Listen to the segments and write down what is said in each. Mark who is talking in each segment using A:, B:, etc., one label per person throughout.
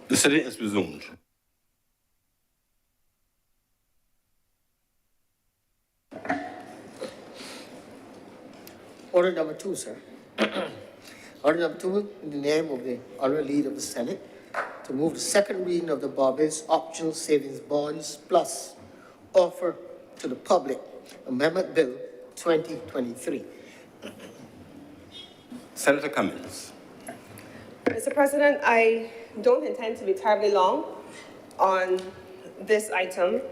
A: The sitting is resumed.
B: Order number 2, sir. Order number 2, in the name of the Honourable Leader of the Senate, to move the second reading of the Barbados Optional Savings Bonds Plus offer to the public, Amendment Bill 2023.
A: Senator Cummings.
C: Mr. President, I don't intend to be terribly long on this item.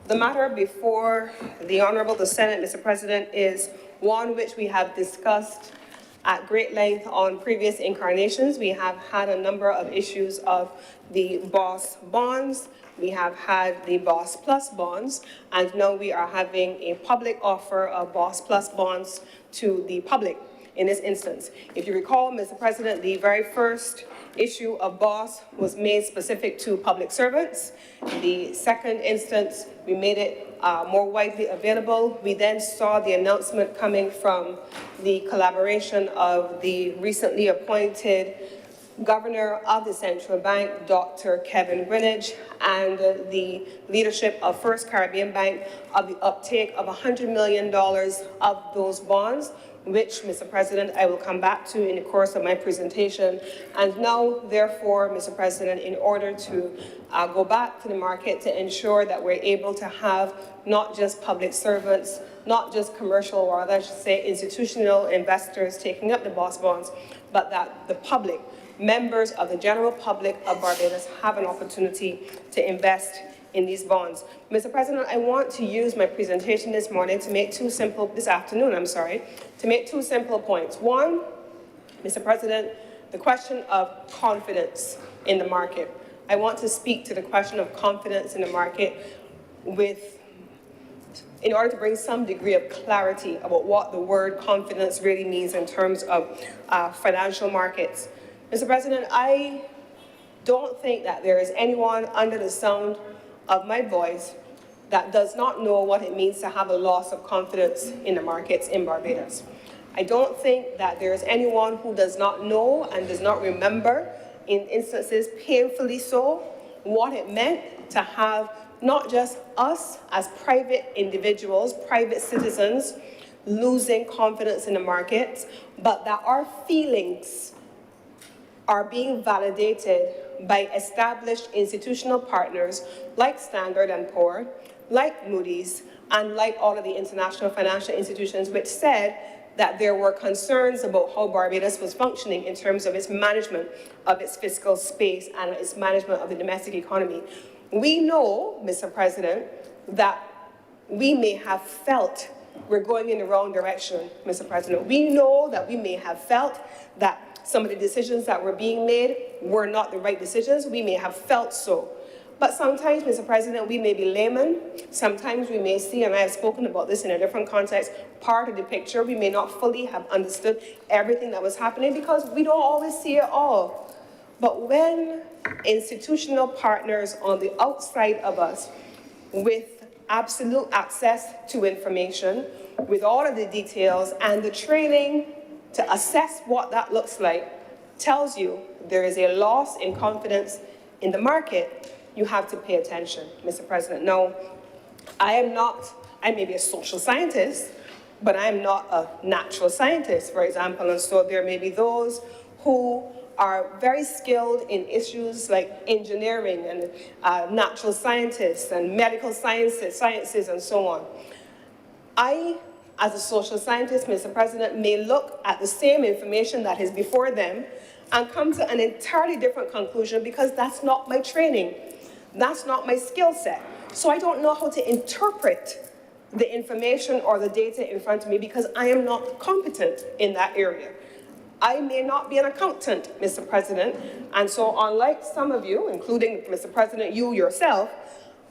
C: The matter before the Honourable the Senate, Mr. President, is one which we have discussed at great length on previous incarnations. We have had a number of issues of the BOSS bonds, we have had the BOSS Plus bonds, and now we are having a public offer of BOSS Plus bonds to the public in this instance. If you recall, Mr. President, the very first issue of BOSS was made specific to public servants. The second instance, we made it more widely available. We then saw the announcement coming from the collaboration of the recently appointed Governor of the Central Bank, Dr. Kevin Greenidge, and the leadership of First Caribbean Bank of the uptake of $100 million of those bonds, which, Mr. President, I will come back to in the course of my presentation. And now, therefore, Mr. President, in order to go back to the market to ensure that we're able to have not just public servants, not just commercial, or I should say institutional investors taking up the BOSS bonds, but that the public, members of the general public of Barbados, have an opportunity to invest in these bonds. Mr. President, I want to use my presentation this morning to make this afternoon, to make two simple points. One, Mr. President, the question of confidence in the market. I want to speak to the question of confidence in the market in order to bring some degree of clarity about what the word confidence really means in terms of financial markets. Mr. President, I don't think that there is anyone under the sound of my voice that does not know what it means to have a loss of confidence in the markets in Barbados. I don't think that there is anyone who does not know and does not remember, in instances painfully so, what it meant to have not just us as private individuals, private citizens, losing confidence in the markets, but that our feelings are being validated by established institutional partners like Standard & Poor's, like Moody's, and like all of the international financial institutions, which said that there were concerns about how Barbados was functioning in terms of its management of its fiscal space and its management of the domestic economy. We know, Mr. President, that we may have felt we're going in the wrong direction, Mr. President. We know that we may have felt that some of the decisions that were being made were not the right decisions. We may have felt so. But sometimes, Mr. President, we may be laymen. Sometimes we may see, and I have spoken about this in a different context, part of the picture. We may not fully have understood everything that was happening because we don't always see it all. But when institutional partners on the outside of us with absolute access to information, with all of the details and the training to assess what that looks like, tells you there is a loss in confidence in the market, you have to pay attention, Mr. President. Now, I may be a social scientist, but I am not a natural scientist, for example, and so there may be those who are very skilled in issues like engineering and natural scientists and medical sciences and so on. I, as a social scientist, Mr. President, may look at the same information that is before them and come to an entirely different conclusion because that's not my training. That's not my skill set. So I don't know how to interpret the information or the data in front of me because I am not competent in that area. I may not be an accountant, Mr. President, and so unlike some of you, including, Mr. President, you yourself,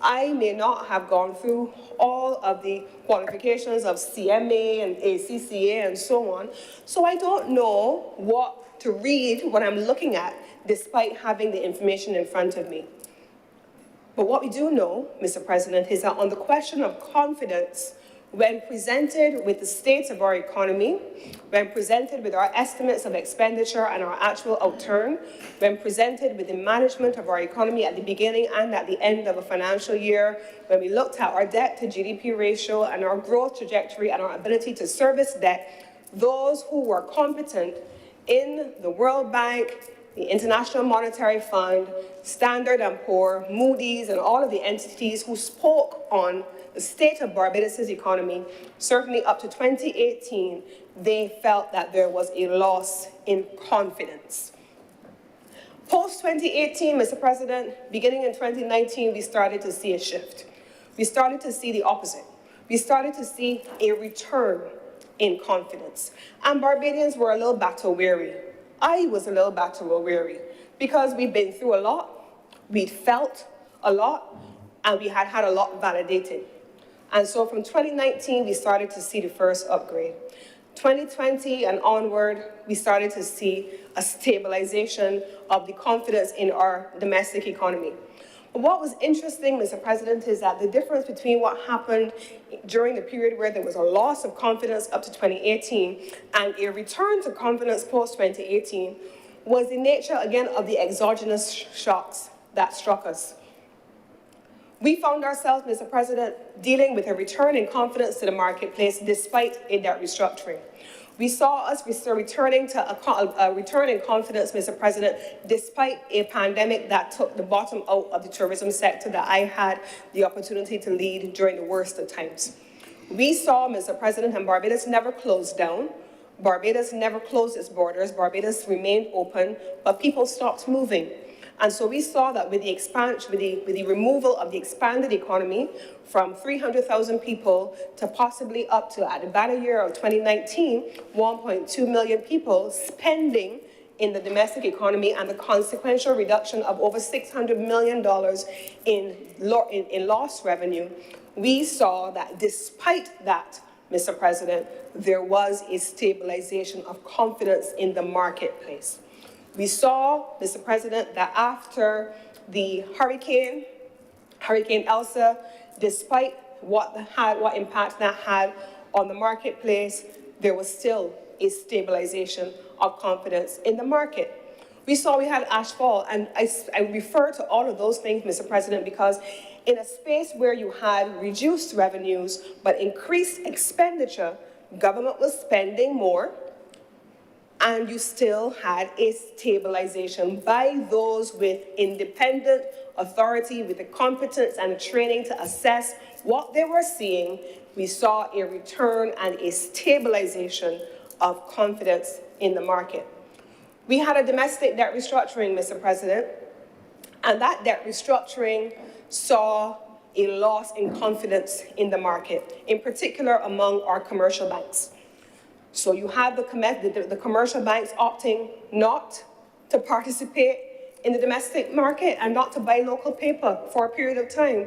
C: I may not have gone through all of the qualifications of CMA and ACCA and so on, so I don't know what to read when I'm looking at, despite having the information in front of me. But what we do know, Mr. President, is that on the question of confidence, When presented with the state of our economy, when presented with our estimates of expenditure and our actual outturn, when presented with the management of our economy at the beginning and at the end of a financial year, when we looked at our debt to GDP ratio and our growth trajectory and our ability to service debt, those who were competent in the World Bank, the International Monetary Fund, Standard & Poor, Moody's, and all of the entities who spoke on the state of Barbados' economy, certainly up to 2018, they felt that there was a loss in confidence. Post-2018, Mr. President, beginning in 2019, we started to see a shift. We started to see the opposite. We started to see a return in confidence. And Barbadians were a little battle weary. I was a little battle weary because we'd been through a lot, we'd felt a lot, and we had had a lot validated. And so from 2019, we started to see the first upgrade. 2020 and onward, we started to see a stabilization of the confidence in our domestic economy. But what was interesting, Mr. President, is that the difference between what happened during the period where there was a loss of confidence up to 2018 and a return to confidence post-2018 was the nature, again, of the exogenous shocks that struck us. We found ourselves, Mr. President, dealing with a return in confidence to the marketplace despite a debt restructuring. We saw us returning to a return in confidence, Mr. President, despite a pandemic that took the bottom out of the tourism sector that I had the opportunity to lead during the worst of times. We saw, Mr. President, and Barbados never closed down. Barbados never closed its borders. Barbados remained open, but people stopped moving. And so we saw that with the expansion, with the removal of the expanded economy from 300,000 people to possibly up to, at the banner year of 2019, 1.2 million people spending in the domestic economy and the consequential reduction of over $600 million in lost revenue, we saw that despite that, Mr. President, there was a stabilization of confidence in the marketplace. We saw, Mr. President, that after the Hurricane Elsa, despite what impact that had on the marketplace, there was still a stabilization of confidence in the market. We saw we had ashfall, and I refer to all of those things, Mr. President, because in a space where you had reduced revenues but increased expenditure, government was spending more, and you still had a stabilization by those with independent authority, with the competence and training to assess what they were seeing. We saw a return and a stabilization of confidence in the market. We had a domestic debt restructuring, Mr. President, and that debt restructuring saw a loss in confidence in the market, in particular among our commercial banks. So you have the commercial banks opting not to participate in the domestic market and not to buy local paper for a period of time.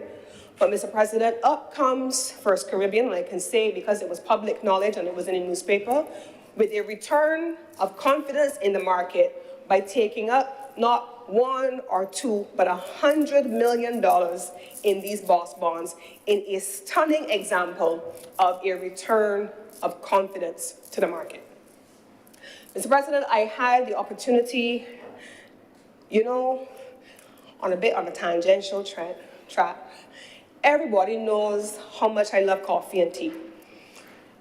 C: But, Mr. President, up comes First Caribbean, and I can say because it was public knowledge and it was in a newspaper, with a return of confidence in the market by taking up not one or two, but $100 million in these boss bonds in a stunning example of a return of confidence to the market. Mr. President, I had the opportunity, on a tangential track. Everybody knows how much I love coffee and tea.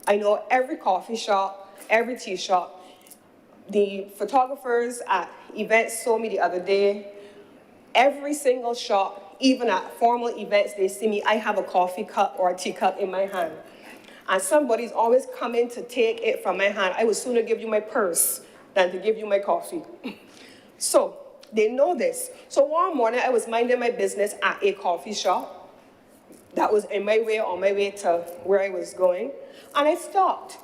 C: I know every coffee shop, every tea shop. The photographers at events saw me the other day. Every single shop, even at formal events, they see me, I have a coffee cup or a teacup in my hand. And somebody's always coming to take it from my hand. I would sooner give you my purse than to give you my coffee. So they know this. So one morning, I was minding my business at a coffee shop. That was on my way to where I was going. And I stopped.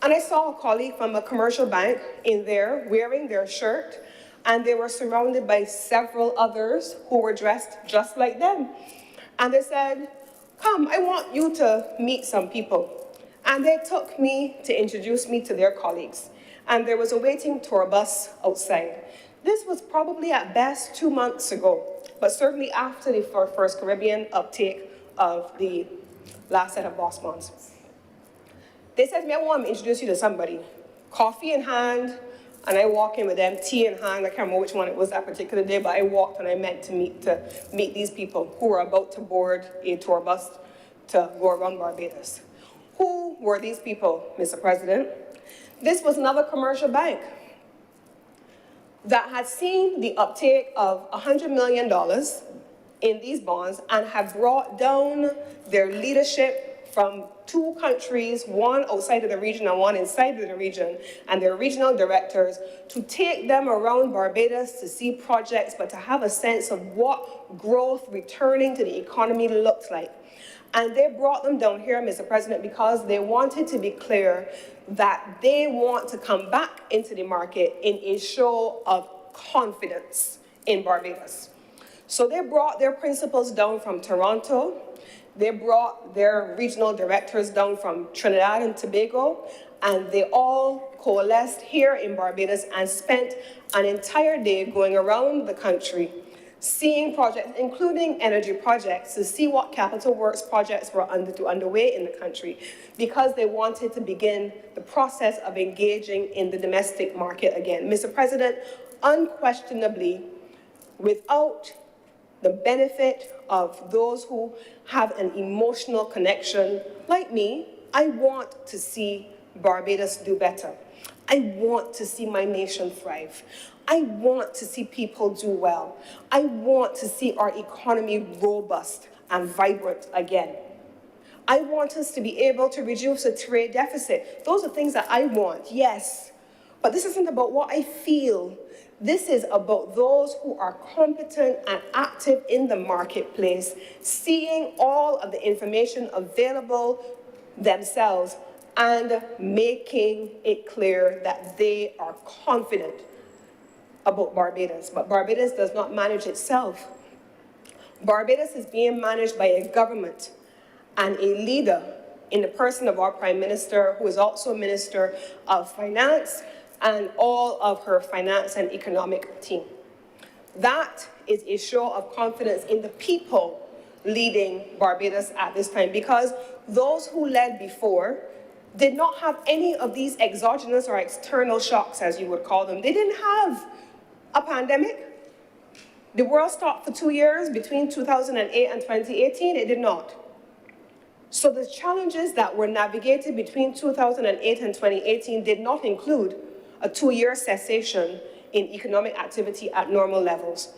C: And I saw a colleague from a commercial bank in there wearing their shirt, and they were surrounded by several others who were dressed just like them. And they said, come, I want you to meet some people. And they took me to introduce me to their colleagues. And there was a waiting tour bus outside. This was probably at best 2 months ago, but certainly after the First Caribbean uptake of the last set of boss bonds. They said to me, I want to introduce you to somebody. Coffee in hand, and I walk in with them, tea in hand. I can't remember which one it was that particular day, but I walked and I meant to meet these people who were about to board a tour bus to go around Barbados. Who were these people, Mr. President? This was another commercial bank that had seen the uptake of $100 million in these bonds and have brought down their leadership from two countries, one outside of the region and one inside of the region, and their regional directors, to take them around Barbados to see projects, but to have a sense of what growth returning to the economy looks like. And they brought them down here, Mr. President, because they wanted to be clear that they want to come back into the market in a show of confidence in Barbados. So they brought their principals down from Toronto. They brought their regional directors down from Trinidad and Tobago, and they all coalesced here in Barbados and spent an entire day going around the country, seeing projects, including energy projects, to see what capital works projects were underway in the country, because they wanted to begin the process of engaging in the domestic market again. Mr. President, unquestionably, without the benefit of those who have an emotional connection, like me, I want to see Barbados do better. I want to see my nation thrive. I want to see people do well. I want to see our economy robust and vibrant again. I want us to be able to reduce the trade deficit. Those are things that I want, yes. But this isn't about what I feel. This is about those who are competent and active in the marketplace, seeing all of the information available themselves and making it clear that they are confident about Barbados. But Barbados does not manage itself. Barbados is being managed by a government and a leader in the person of our Prime Minister, who is also a Minister of Finance, and all of her finance and economic team. That is a show of confidence in the people leading Barbados at this time, because those who led before did not have any of these exogenous or external shocks, as you would call them. They didn't have a pandemic. The world stopped for 2 years between 2008 and 2018. It did not. So the challenges that were navigated between 2008 and 2018 did not include a 2-year cessation in economic activity at normal levels.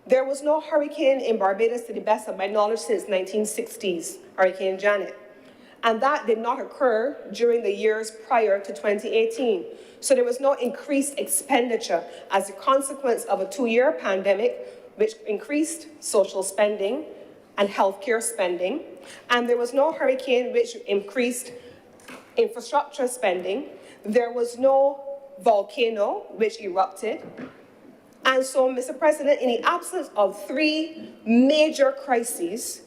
C: There was no hurricane in Barbados, to the best of my knowledge, since 1960s, Hurricane Janet. And that did not occur during the years prior to 2018. So there was no increased expenditure as a consequence of a 2-year pandemic, which increased social spending and healthcare spending. And there was no hurricane which increased infrastructure spending. There was no volcano which erupted. And so, Mr. President, in the absence of 3 major crises,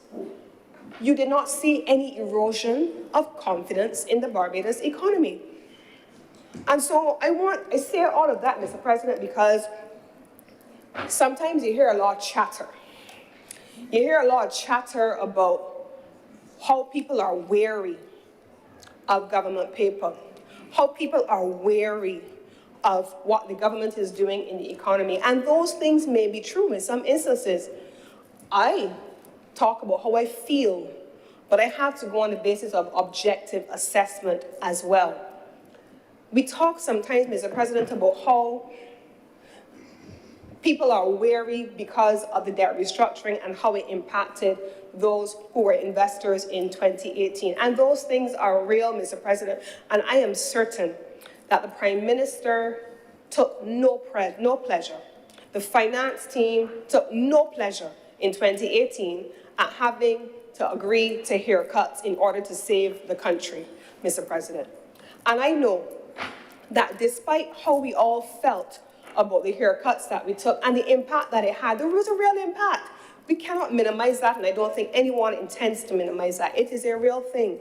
C: you did not see any erosion of confidence in the Barbados economy. And so I say all of that, Mr. President, because sometimes you hear a lot of chatter. You hear a lot of chatter about how people are wary of government paper, how people are wary of what the government is doing in the economy. And those things may be true in some instances. I talk about how I feel, but I have to go on the basis of objective assessment as well. We talk sometimes, Mr. President, about how people are wary because of the debt restructuring and how it impacted those who were investors in 2018. And those things are real, Mr. President, and I am certain that the Prime Minister took no pleasure. The finance team took no pleasure in 2018 at having to agree to haircuts in order to save the country, Mr. President. And I know that despite how we all felt about the haircuts that we took and the impact that it had, there was a real impact. We cannot minimize that, and I don't think anyone intends to minimize that. It is a real thing.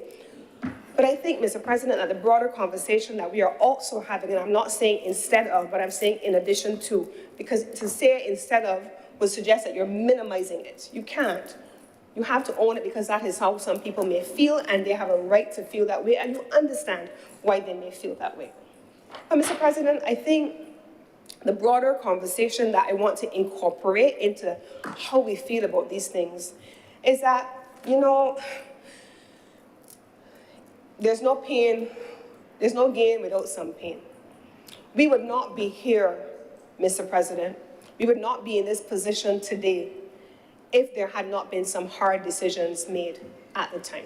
C: But I think, Mr. President, that the broader conversation that we are also having, and I'm not saying instead of, but I'm saying in addition to, because to say instead of would suggest that you're minimizing it. You can't. You have to own it because that is how some people may feel, and they have a right to feel that way, and you understand why they may feel that way. But Mr. President, I think the broader conversation that I want to incorporate into how we feel about these things is that, you know, there's no pain, there's no gain without some pain. We would not be here, Mr. President, we would not be in this position today if there had not been some hard decisions made at the time.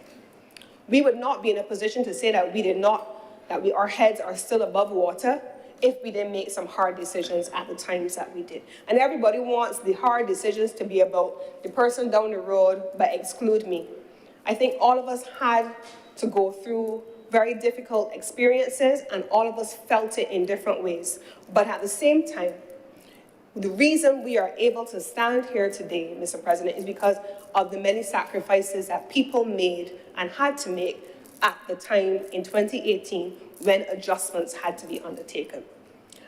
C: We would not be in a position to say that our heads are still above water if we didn't make some hard decisions at the times that we did. And everybody wants the hard decisions to be about the person down the road, but exclude me. I think all of us had to go through very difficult experiences, and all of us felt it in different ways. But at the same time, the reason we are able to stand here today, Mr. President, is because of the many sacrifices that people made and had to make at the time in 2018 when adjustments had to be undertaken.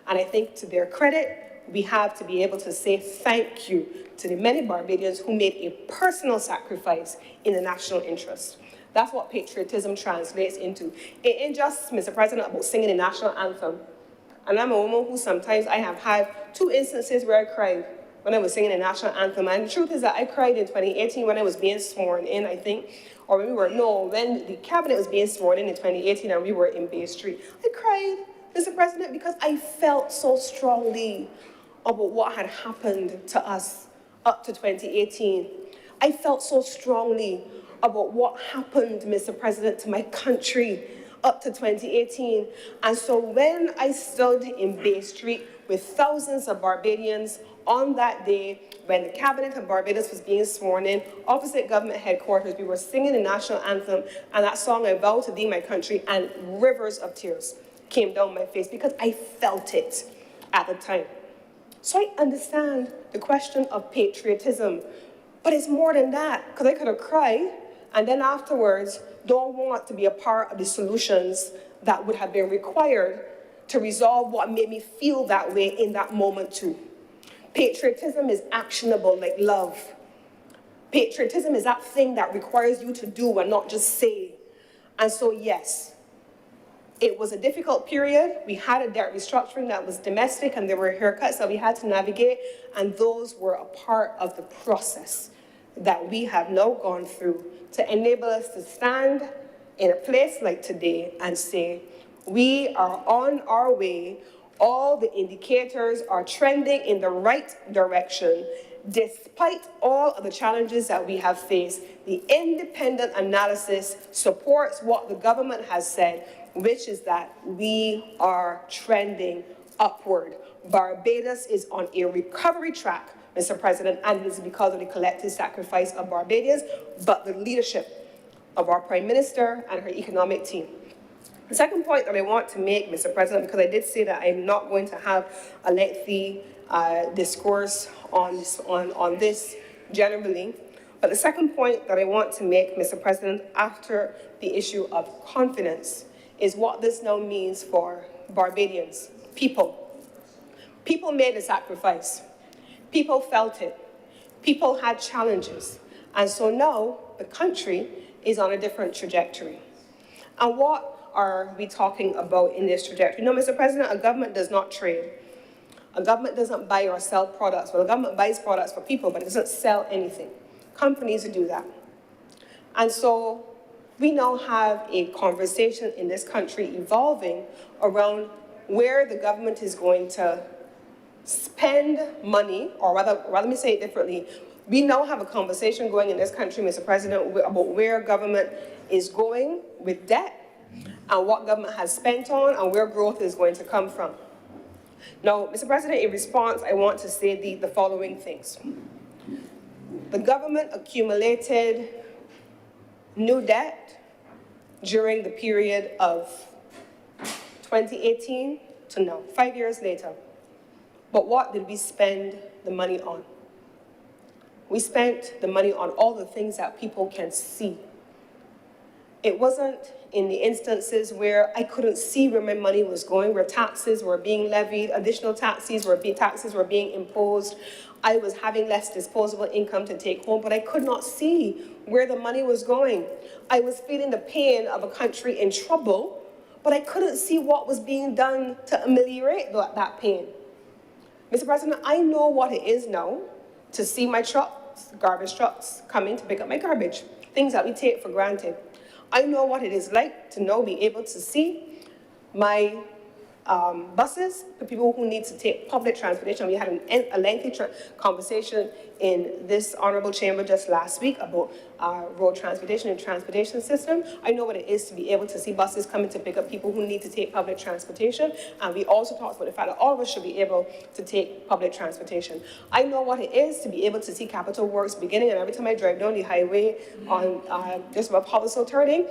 C: And I think to their credit, we have to be able to say thank you to the many Barbadians who made a personal sacrifice in the national interest. That's what patriotism translates into. It ain't just, Mr. President, about singing the national anthem. And I'm a woman who sometimes I have had 2 instances where I cried when I was singing the national anthem. And the truth is that I cried in 2018 when I was being sworn in, I think, or when the cabinet was being sworn in 2018 and we were in Bay Street. I cried, Mr. President, because I felt so strongly about what had happened to us up to 2018. I felt so strongly about what happened, Mr. President, to my country up to 2018. And so when I stood in Bay Street with thousands of Barbadians on that day, when the cabinet of Barbados was being sworn in, opposite government headquarters, we were singing the national anthem and that song, I Vow to Thee, My Country, and rivers of tears came down my face because I felt it at the time. So I understand the question of patriotism, but it's more than that, because I could have cried and then afterwards don't want to be a part of the solutions that would have been required to resolve what made me feel that way in that moment too. Patriotism is actionable like love. Patriotism is that thing that requires you to do and not just say. And so yes, it was a difficult period. We had a debt restructuring that was domestic and there were haircuts that we had to navigate, and those were a part of the process that we have now gone through to enable us to stand in a place like today and say, we are on our way. All the indicators are trending in the right direction. Despite all of the challenges that we have faced, the independent analysis supports what the government has said, which is that we are trending upward. Barbados is on a recovery track, Mr. President, and it is because of the collective sacrifice of Barbadians, but the leadership of our Prime Minister and her economic team. The second point that I want to make, Mr. President, because I did say that I'm not going to have a lengthy discourse on this generally, but the second point that I want to make, Mr. President, after the issue of confidence is what this now means for Barbadians, people. People made a sacrifice. People felt it. People had challenges. And so now the country is on a different trajectory. And what are we talking about in this trajectory? No, Mr. President, a government does not trade. A government doesn't buy or sell products. Well, a government buys products for people, but it doesn't sell anything. Companies do that. And so we now have a conversation in this country evolving around where the government is going to spend money, or rather let me say it differently. We now have a conversation going in this country, Mr. President, about where government is going with debt and what government has spent on and where growth is going to come from. Now, Mr. President, in response, I want to say the following things. The government accumulated new debt during the period of 2018 to now, 5 years later. But what did we spend the money on? We spent the money on all the things that people can see. It wasn't in the instances where I couldn't see where my money was going, where taxes were being levied, additional taxes were being imposed. I was having less disposable income to take home, but I could not see where the money was going. I was feeling the pain of a country in trouble, but I couldn't see what was being done to ameliorate that pain. Mr. President, I know what it is now to see my trucks, garbage trucks, coming to pick up my garbage, things that we take for granted. I know what it is like to now be able to see my buses, the people who need to take public transportation. We had a lengthy conversation in this honourable chamber just last week about road transportation and transportation system. I know what it is to be able to see buses coming to pick up people who need to take public transportation. And we also talked about the fact that all of us should be able to take public transportation. I know what it is to be able to see capital works beginning, and every time I drive down the highway on just about Powell turning,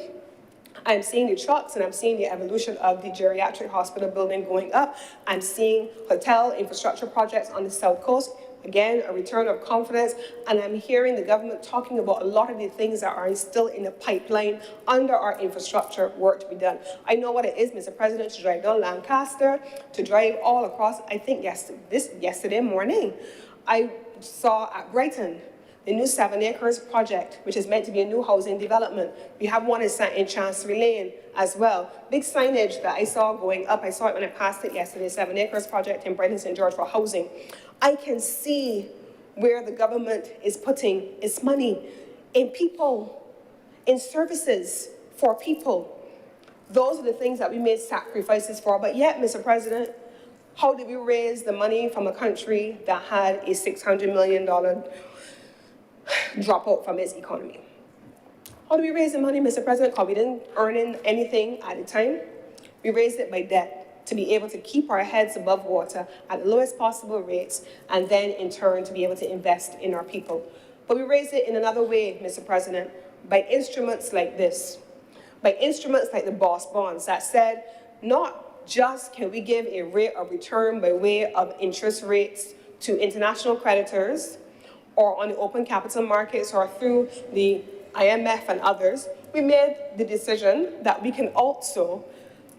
C: I'm seeing the trucks and I'm seeing the evolution of the geriatric hospital building going up. I'm seeing hotel infrastructure projects on the South Coast. Again, a return of confidence. And I'm hearing the government talking about a lot of the things that are still in the pipeline under our infrastructure work to be done. I know what it is, Mr. President, to drive down Lancaster, to drive all across. I think yesterday morning, I saw at Brighton, the new 7 acres project, which is meant to be a new housing development. We have one in Chancery Lane as well. Big signage that I saw going up. I saw it when I passed it yesterday, 7 acres project in Brighton, St. George for housing. I can see where the government is putting its money in people, in services for people. Those are the things that we made sacrifices for. But yet, Mr. President, how did we raise the money from a country that had a $600 million drop out from its economy? How do we raise the money, Mr. President? Because we didn't earn anything at the time. We raised it by debt to be able to keep our heads above water at the lowest possible rates, and then in turn to be able to invest in our people. But we raised it in another way, Mr. President, by instruments like this, by instruments like the boss bonds that said, not just can we give a rate of return by way of interest rates to international creditors, or on the open capital markets, or through the IMF and others, we made the decision that we can also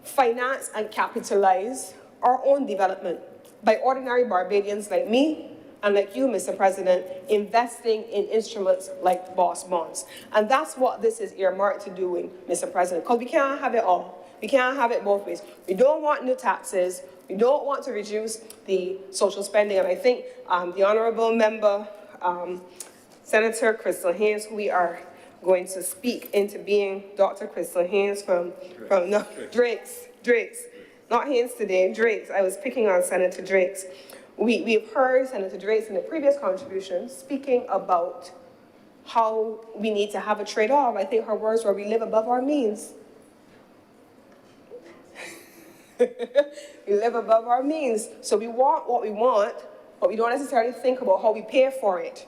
C: finance and capitalize our own development by ordinary Barbadians like me and like you, Mr. President, investing in instruments like boss bonds. And that's what this is earmarked to doing, Mr. President, because we can't have it all. We can't have it both ways. We don't want new taxes. We don't want to reduce the social spending. And I think the honourable member, Senator Crystal Haynes, who we are going to speak into being Dr. Crystal Haynes from Drake's. Not Haynes today, Drake's. I was picking on Senator Drake's. We've heard Senator Drake's in the previous contribution speaking about how we need to have a trade-off. I think her words were, we live above our means. We live above our means. So we want what we want, but we don't necessarily think about how we pay for it.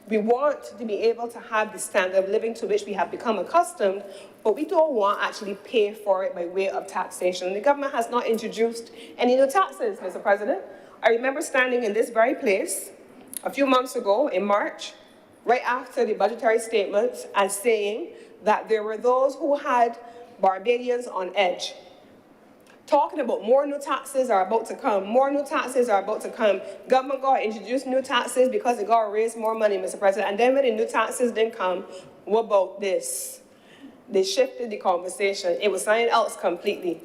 C: We want to be able to have the standard of living to which we have become accustomed, but we don't want to actually pay for it by way of taxation. The government has not introduced any new taxes, Mr. President. I remember standing in this very place a few months ago in March, right after the budgetary statements, and saying that there were those who had Barbadians on edge, talking about more new taxes are about to come, more new taxes are about to come. Government got to introduce new taxes because they got to raise more money, Mr. President. And then when the new taxes didn't come, what about this? They shifted the conversation. It was something else completely.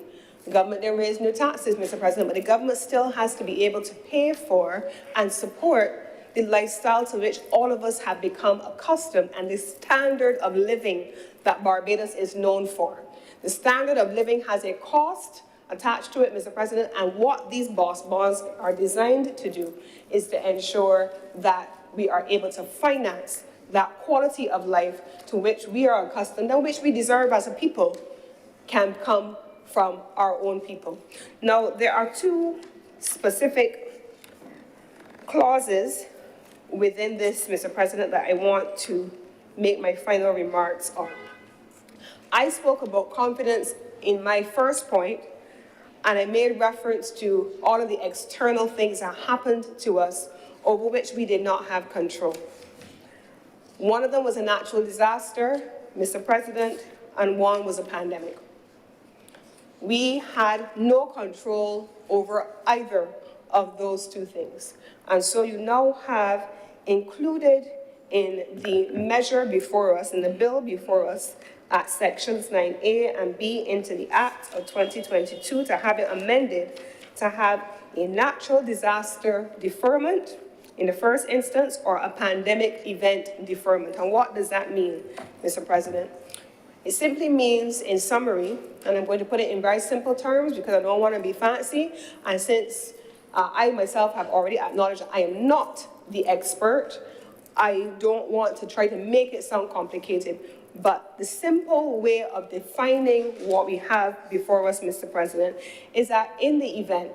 C: The government didn't raise new taxes, Mr. President, but the government still has to be able to pay for and support the lifestyle to which all of us have become accustomed and the standard of living that Barbados is known for. The standard of living has a cost attached to it, Mr. President, and what these boss bonds are designed to do is to ensure that we are able to finance that quality of life to which we are accustomed and which we deserve as a people can come from our own people. Now, there are two specific clauses within this, Mr. President, that I want to make my final remarks on. I spoke about confidence in my first point, and I made reference to all of the external things that happened to us over which we did not have control. One of them was a natural disaster, Mr. President, and one was a pandemic. We had no control over either of those two things. And so you now have included in the measure before us, in the bill before us, at sections 9A and B into the Act of 2022 to have it amended to have a natural disaster deferment in the first instance or a pandemic event deferment. And what does that mean, Mr. President? It simply means, in summary, and I'm going to put it in very simple terms because I don't want to be fancy, and since I myself have already acknowledged that I am not the expert, I don't want to try to make it sound complicated, but the simple way of defining what we have before us, Mr. President, is that in the event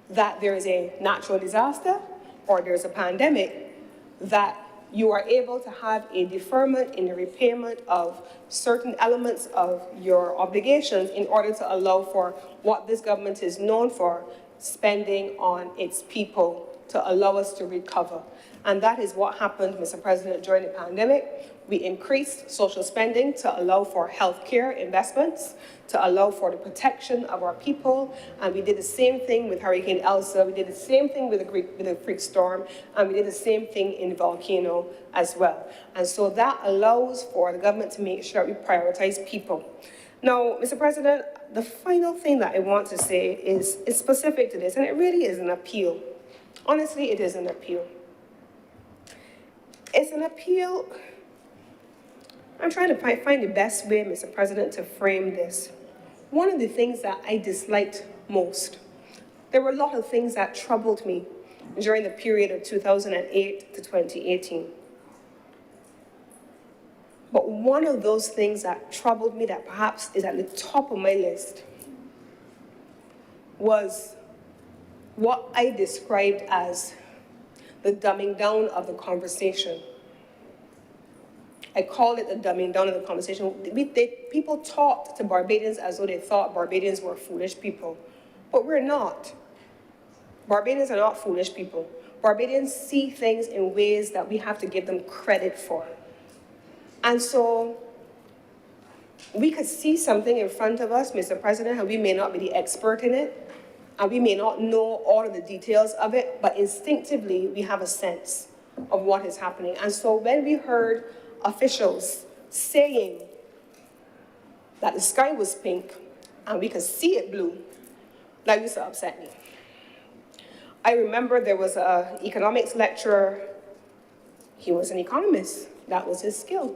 C: that there is a natural disaster or there's a pandemic, that you are able to have a deferment in the repayment of certain elements of your obligations in order to allow for what this government is known for, spending on its people to allow us to recover. And that is what happened, Mr. President, during the pandemic. We increased social spending to allow for healthcare investments, to allow for the protection of our people, and we did the same thing with Hurricane Elsa, we did the same thing with the freak storm, and we did the same thing in the volcano as well. And so that allows for the government to make sure we prioritize people. Now, Mr. President, the final thing that I want to say is specific to this, and it really is an appeal. Honestly, it is an appeal. It's an appeal. I'm trying to find the best way, Mr. President, to frame this. One of the things that I disliked most, there were a lot of things that troubled me during the period of 2008 to 2018. But one of those things that troubled me that perhaps is at the top of my list was what I described as the dumbing down of the conversation. I call it the dumbing down of the conversation. People talked to Barbadians as though they thought Barbadians were foolish people, but we're not. Barbadians are not foolish people. Barbadians see things in ways that we have to give them credit for. And so we could see something in front of us, Mr. President, and we may not be the expert in it, and we may not know all of the details of it, but instinctively we have a sense of what is happening. And so when we heard officials saying that the sky was pink and we could see it blue, that used to upset me. I remember there was an economics lecturer, he was an economist, that was his skill,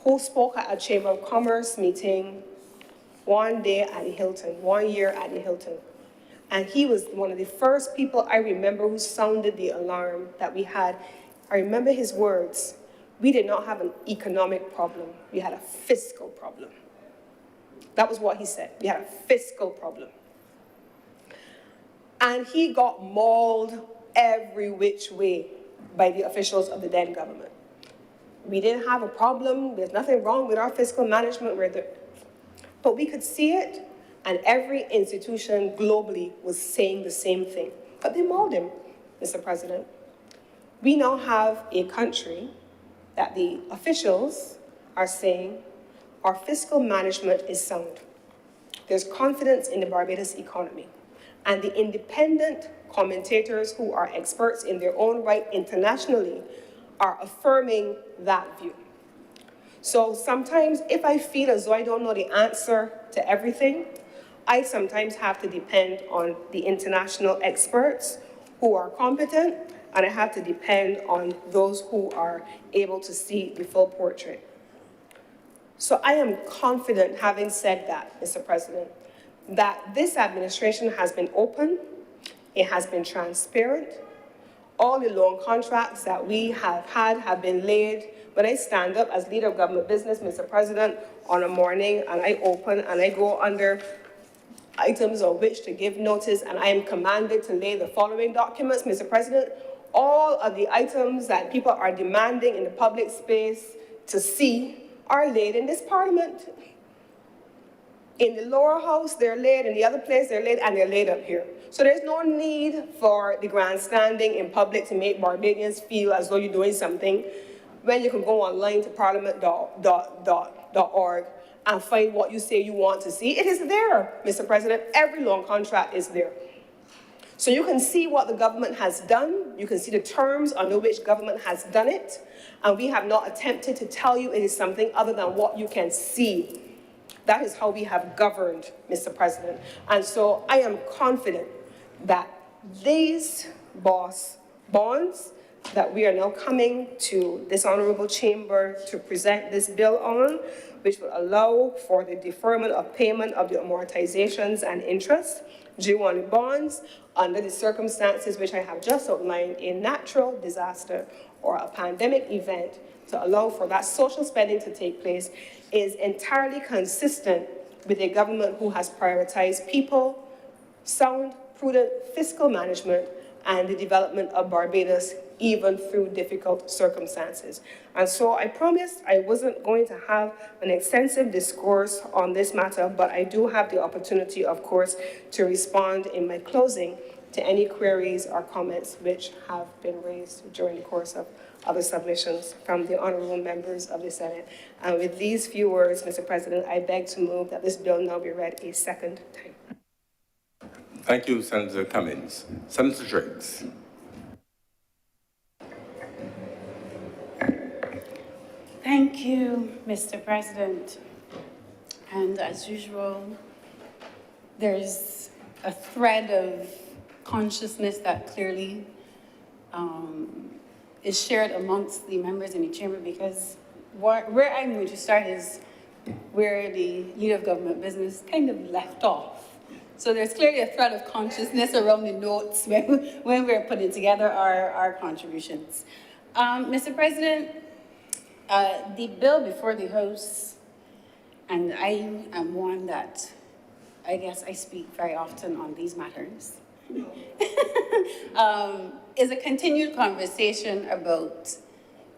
C: who spoke at a Chamber of Commerce meeting one day at the Hilton, 1 year at the Hilton. And he was one of the first people I remember who sounded the alarm that we had. I remember his words. We did not have an economic problem. We had a fiscal problem. That was what he said. We had a fiscal problem. And he got mauled every which way by the officials of the then government. We didn't have a problem. There's nothing wrong with our fiscal management. But we could see it, and every institution globally was saying the same thing. But they mauled him, Mr. President. We now have a country that the officials are saying our fiscal management is sound. There's confidence in the Barbados economy. And the independent commentators who are experts in their own right internationally are affirming that view. So sometimes if I feel as though I don't know the answer to everything, I sometimes have to depend on the international experts who are competent, and I have to depend on those who are able to see the full portrait. So I am confident, having said that, Mr. President, that this administration has been open, it has been transparent. All the loan contracts that we have had have been laid. When I stand up as leader of government business, Mr. President, on a morning, and I open and I go under items on which to give notice, and I am commanded to lay the following documents, Mr. President, all of the items that people are demanding in the public space to see are laid in this parliament. In the lower house, they're laid, in the other place, they're laid, and they're laid up here. So there's no need for the grandstanding in public to make Barbadians feel as though you're doing something. when you can go online to parliament.org and find what you say you want to see. It is there, Mr. President. Every loan contract is there. So you can see what the government has done. You can see the terms under which government has done it. And we have not attempted to tell you it is something other than what you can see. That is how we have governed, Mr. President. And so I am confident that these bonds that we are now coming to this honorable chamber to present this bill on, which will allow for the deferment of payment of the amortizations and interest due on the bonds under the circumstances which I have just outlined, a natural disaster or a pandemic event, to allow for that social spending to take place, is entirely consistent with a government who has prioritized people, sound, prudent fiscal management, and the development of Barbados even through difficult circumstances. And so I promised I wasn't going to have an extensive discourse on this matter, but I do have the opportunity, of course, to respond in my closing to any queries or comments which have been raised during the course of other submissions from the honourable members of the Senate. And with these few words, Mr. President, I beg to move that this bill now be read a second time.
A: Thank you, Senator Cummins. Senator Driggs.
D: Thank you, Mr. President. And as usual, there's a thread of consciousness that clearly is shared amongst the members in the chamber, because where I'm going to start is where the leader of government business kind of left off. So there's clearly a thread of consciousness around the notes when we're putting together our contributions. Mr. President, the bill before the House, and I am one that I guess I speak very often on these matters, is a continued conversation about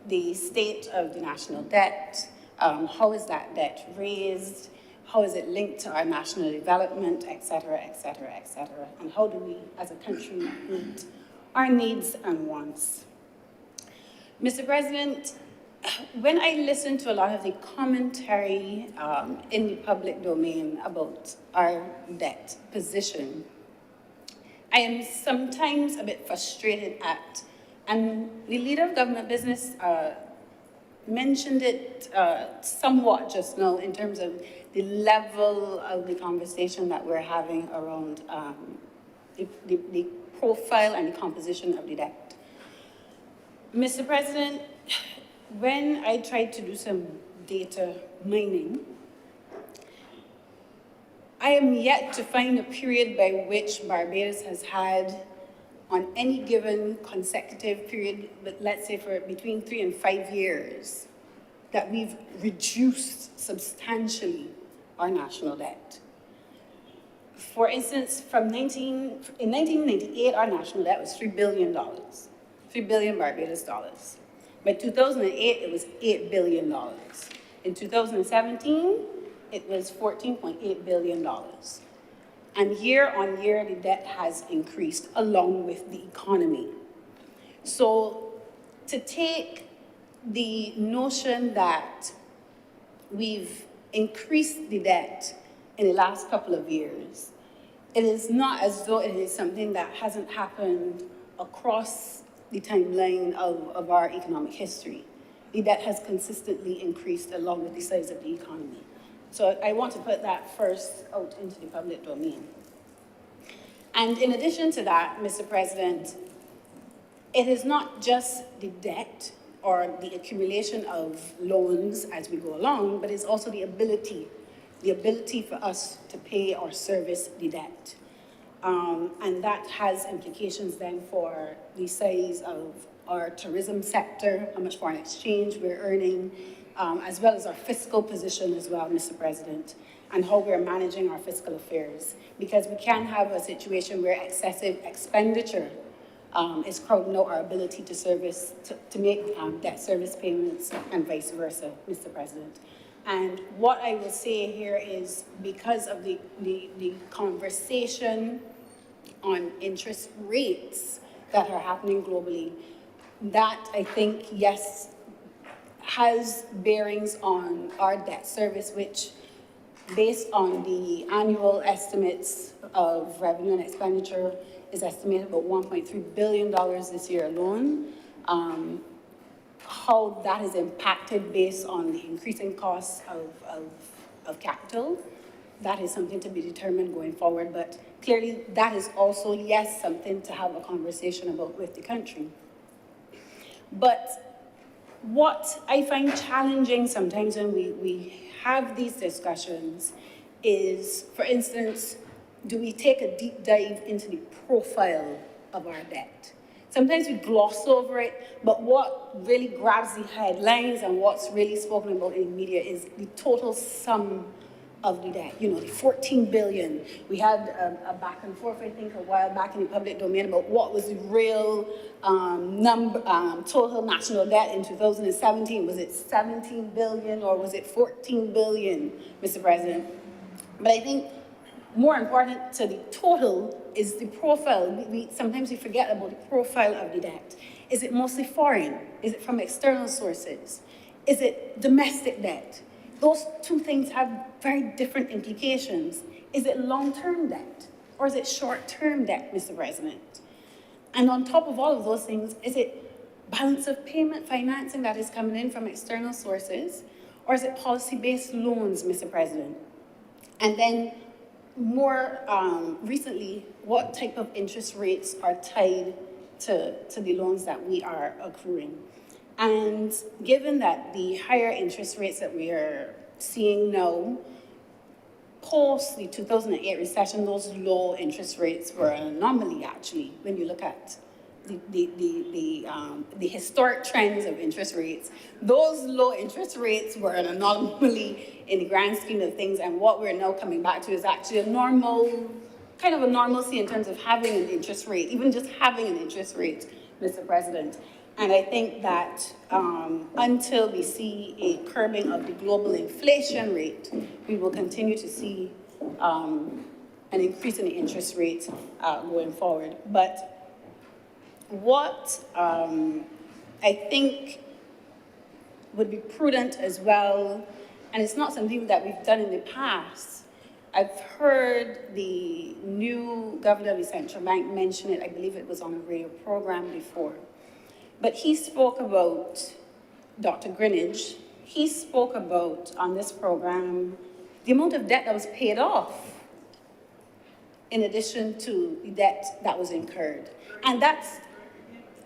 D: the state of the national debt, how is that debt raised, how is it linked to our national development, et cetera, et cetera, et cetera, and how do we as a country meet our needs and wants. Mr. President, when I listen to a lot of the commentary in the public domain about our debt position, I am sometimes a bit frustrated at, and the leader of government business mentioned it somewhat just now in terms of the level of the conversation that we're having around the profile and the composition of the debt. Mr. President, when I tried to do some data mining, I am yet to find a period by which Barbados has had, on any given consecutive period, but let's say for between 3 and 5 years, that we've reduced substantially our national debt. For instance, in 1998, our national debt was $3 billion, 3 billion Barbados dollars. By 2008, it was $8 billion. In 2017, it was $14.8 billion. And year on year, the debt has increased along with the economy. So to take the notion that we've increased the debt in the last couple of years, it is not as though it is something that hasn't happened across the timeline of our economic history. The debt has consistently increased along with the size of the economy. So I want to put that first out into the public domain. And in addition to that, Mr. President, it is not just the debt or the accumulation of loans as we go along, but it's also the ability for us to pay or service the debt. And that has implications then for the size of our tourism sector, how much foreign exchange we're earning, as well as our fiscal position as well, Mr. President, and how we're managing our fiscal affairs. Because we can have a situation where excessive expenditure is crowding out our ability to service, to make debt service payments and vice versa, Mr. President. And what I will say here is, because of the conversation on interest rates that are happening globally, that I think, yes, has bearings on our debt service, which, based on the annual estimates of revenue and expenditure, is estimated about $1.3 billion this year alone. How that is impacted based on the increasing costs of capital, that is something to be determined going forward. But clearly, that is also, yes, something to have a conversation about with the country. But what I find challenging sometimes when we have these discussions is, for instance, do we take a deep dive into the profile of our debt? Sometimes we gloss over it, but what really grabs the headlines and what's really spoken about in the media is the total sum of the debt. You know, the 14 billion. We had a back and forth, I think, a while back in the public domain about what was the real total national debt in 2017. Was it 17 billion or was it 14 billion, Mr. President? But I think more important to the total is the profile. Sometimes we forget about the profile of the debt. Is it mostly foreign? Is it from external sources? Is it domestic debt? Those two things have very different implications. Is it long-term debt or is it short-term debt, Mr. President? And on top of all of those things, is it balance of payment financing that is coming in from external sources, or is it policy-based loans, Mr. President? And then more recently, what type of interest rates are tied to the loans that we are accruing? And given that the higher interest rates that we are seeing now, post the 2008 recession, those low interest rates were an anomaly, actually, when you look at the historic trends of interest rates. Those low interest rates were an anomaly in the grand scheme of things, and what we're now coming back to is actually a normal, kind of a normalcy in terms of having an interest rate, even just having an interest rate, Mr. President. And I think that until we see a curbing of the global inflation rate, we will continue to see an increase in the interest rates going forward. But what I think would be prudent as well, and it's not something that we've done in the past, I've heard the new governor of the central bank mention it. I believe it was on a radio program before. But he spoke about, Dr. Greenidge, he spoke about, on this program, the amount of debt that was paid off in addition to the debt that was incurred. And that's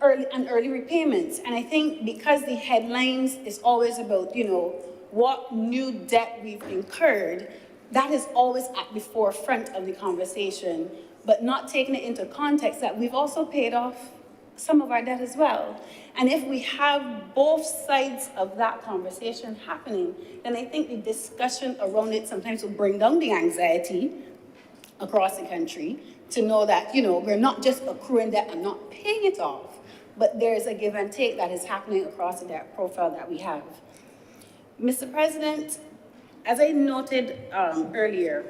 D: early repayments. And I think because the headlines is always about, you know, what new debt we've incurred, that is always at the forefront of the conversation, but not taking it into context that we've also paid off some of our debt as well. And if we have both sides of that conversation happening, then I think the discussion around it sometimes will bring down the anxiety across the country to know that, you know, we're not just accruing debt and not paying it off, but there's a give and take that is happening across the debt profile that we have. Mr. President, as I noted earlier,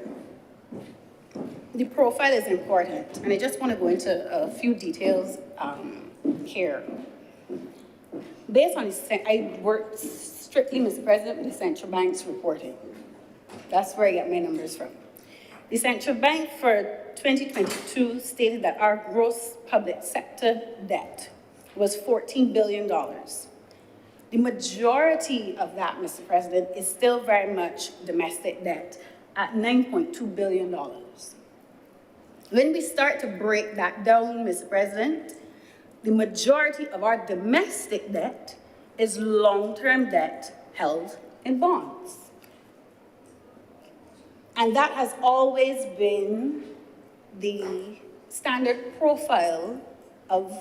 D: the profile is important, and I just want to go into a few details here. Based on I work strictly, Mr. President, with the central bank's reporting. That's where I get my numbers from. The central bank for 2022 stated that our gross public sector debt was $14 billion. The majority of that, Mr. President, is still very much domestic debt at $9.2 billion. When we start to break that down, Mr. President, the majority of our domestic debt is long-term debt held in bonds. And that has always been the standard profile of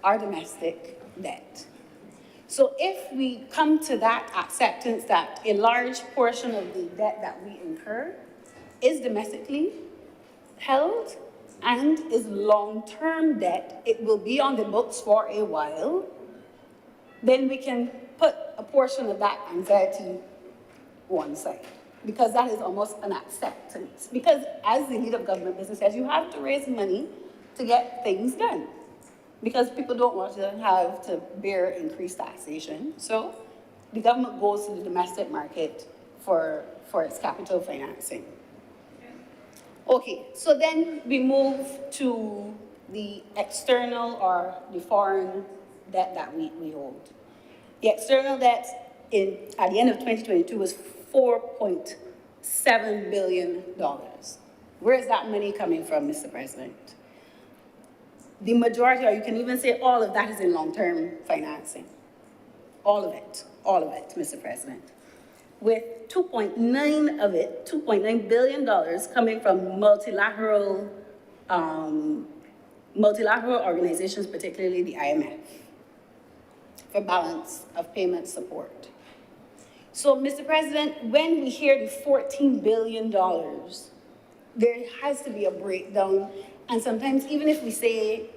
D: our domestic debt. So if we come to that acceptance that a large portion of the debt that we incur is domestically held and is long-term debt, it will be on the books for a while, then we can put a portion of that anxiety one side, because that is almost an acceptance. Because as the leader of government business says, you have to raise money to get things done, because people don't want to have to bear increased taxation. So the government goes to the domestic market for its capital financing. Okay, so then we move to the external or the foreign debt that we hold. The external debt at the end of 2022 was $4.7 billion. Where is that money coming from, Mr. President? The majority, or you can even say all of that, is in long-term financing. All of it, Mr. President. With 2.9 of it, $2.9 billion coming from multilateral organizations, particularly the IMF, for balance of payment support. So, Mr. President, when we hear the $14 billion, there has to be a breakdown. And sometimes, even if we say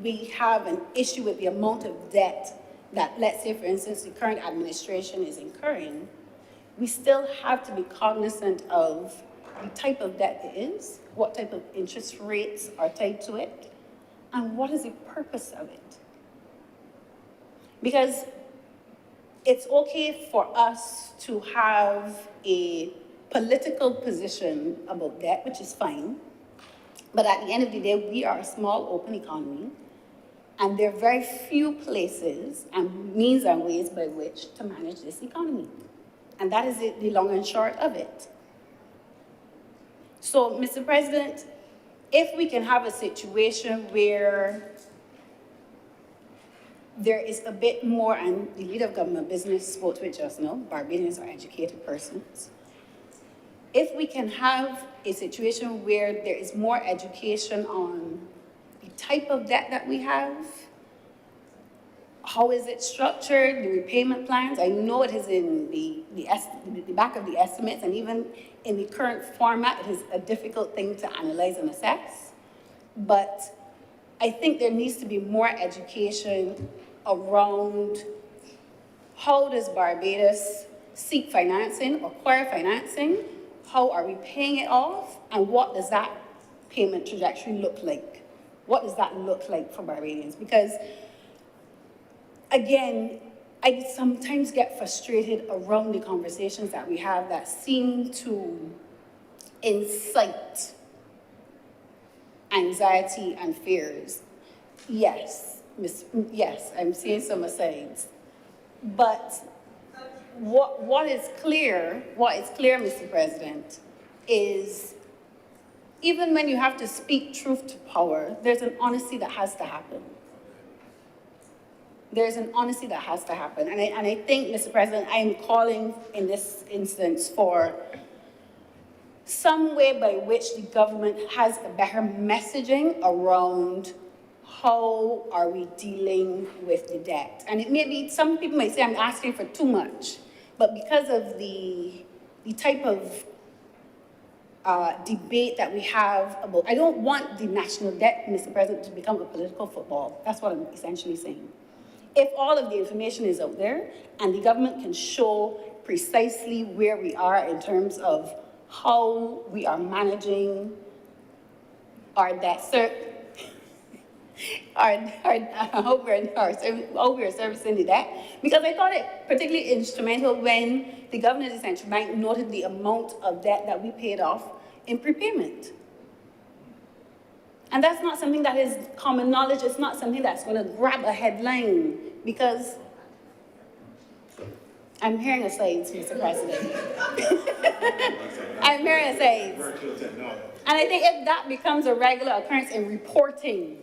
D: we have an issue with the amount of debt that, let's say, for instance, the current administration is incurring, we still have to be cognizant of the type of debt it is, what type of interest rates are tied to it, and what is the purpose of it. Because it's okay for us to have a political position about debt, which is fine, but at the end of the day, we are a small, open economy, and there are very few places and means and ways by which to manage this economy. And that is the long and short of it. So, Mr. President, if we can have a situation where there is a bit more, and the leader of government business spoke to it just now, Barbadians are educated persons. If we can have a situation where there is more education on the type of debt that we have, how is it structured, the repayment plans. I know it is in the back of the estimates, and even in the current format, it is a difficult thing to analyze and assess. But I think there needs to be more education around how does Barbados seek financing, acquire financing, how are we paying it off, and what does that payment trajectory look like? What does that look like for Barbadians? Because, again, I sometimes get frustrated around the conversations that we have that seem to incite anxiety and fears. Yes, I'm seeing some asides. But what is clear, Mr. President, is even when you have to speak truth to power, there's an honesty that has to happen. There's an honesty that has to happen. And I think, Mr. President, I am calling in this instance for some way by which the government has a better messaging around how are we dealing with the debt. And it may be, some people might say I'm asking for too much, but because of the type of debate that we have about, I don't want the national debt, Mr. President, to become a political football. That's what I'm essentially saying. If all of the information is out there and the government can show precisely where we are in terms of how we are managing our debt, how we are servicing the debt, because I thought it particularly instrumental when the governor of the central bank noted the amount of debt that we paid off in prepayment. And that's not something that is common knowledge. It's not something that's going to grab a headline, because I'm hearing asides, Mr. President. I'm hearing asides. And I think if that becomes a regular occurrence in reporting,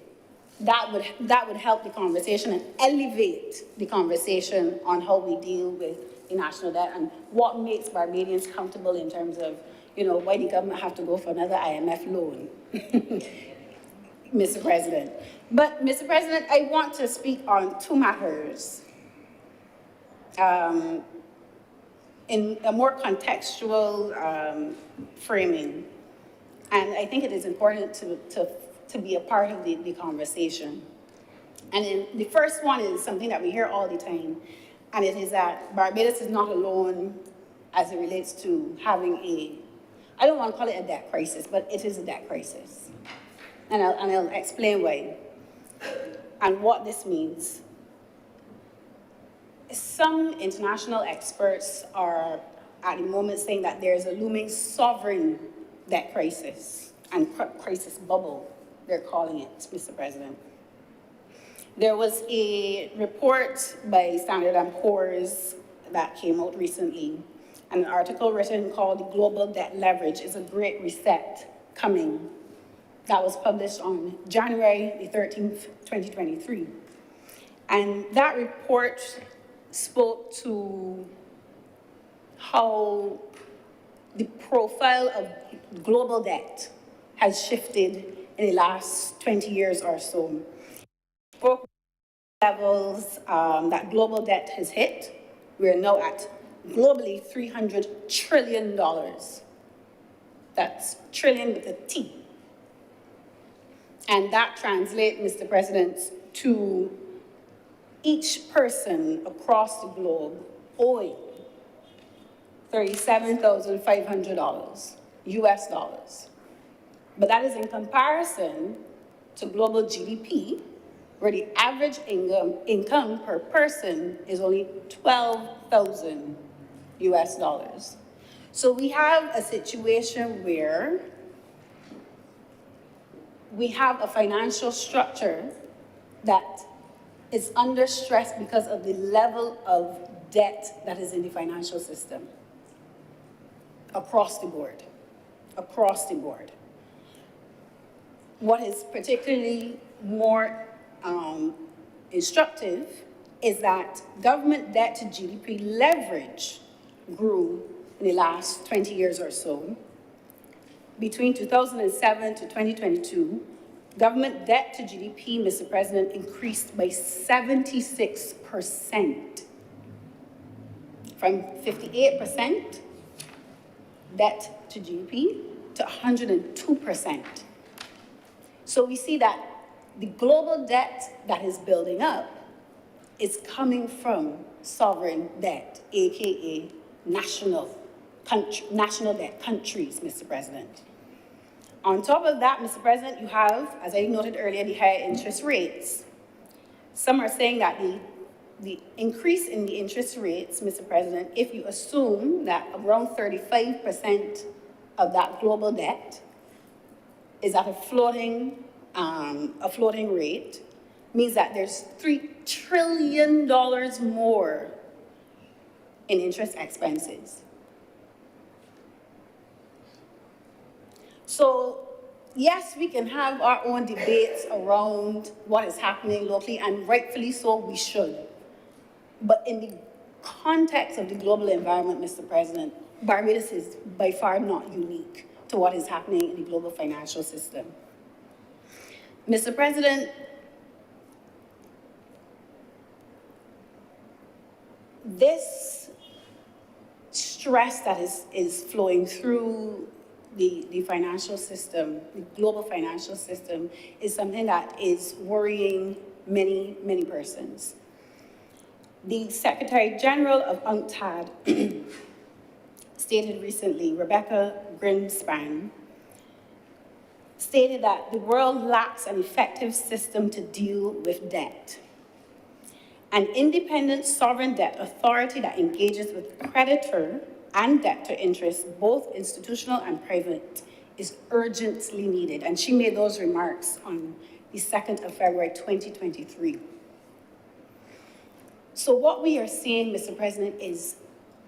D: that would help the conversation and elevate the conversation on how we deal with the national debt and what makes Barbadians comfortable in terms of, why the government have to go for another IMF loan. Mr. President. But, Mr. President, I want to speak on two matters in a more contextual framing. And I think it is important to be a part of the conversation. And the first one is something that we hear all the time, and it is that Barbados is not alone as it relates to having I don't want to call it a debt crisis, but it is a debt crisis. And I'll explain why and what this means. Some international experts are at the moment saying that there's a looming sovereign debt crisis and crisis bubble, they're calling it, Mr. President. There was a report by Standard & Poor's that came out recently, and an article written called "The Global Debt Leverage is a Great Reset Coming," that was published on January the 13th, 2023. And that report spoke to how the profile of global debt has shifted in the last 20 years or so. Spoke levels that global debt has hit. We're now at globally $300 trillion. That's trillion with a T. And that translates, Mr. President, to each person across the globe owing $37,500 US dollars. But that is in comparison to global GDP, where the average income per person is only $12,000 US dollars. So we have a situation where we have a financial structure that is under stress because of the level of debt that is in the financial system across the board, across the board. What is particularly more instructive is that government debt to GDP leverage grew in the last 20 years or so. Between 2007 to 2022, government debt to GDP, Mr. President, increased by 76%, from 58% debt to GDP to 102%. So we see that the global debt that is building up is coming from sovereign debt, AKA national debt countries, Mr. President. On top of that, Mr. President, you have, as I noted earlier, the higher interest rates. Some are saying that the increase in the interest rates, Mr. President, if you assume that around 35% of that global debt is at a floating rate, means that there's $3 trillion more in interest expenses. So, yes, we can have our own debates around what is happening locally, and rightfully so, we should. But in the context of the global environment, Mr. President, Barbados is by far not unique to what is happening in the global financial system. Mr. President, this stress that is flowing through the financial system, the global financial system, is something that is worrying many, many persons. The Secretary General of UNCTAD stated recently, Rebecca Greenspan, stated that the world lacks an effective system to deal with debt. An independent sovereign debt authority that engages with creditor and debtor interests, both institutional and private, is urgently needed. And she made those remarks on the 2nd of February, 2023. So what we are seeing, Mr. President, is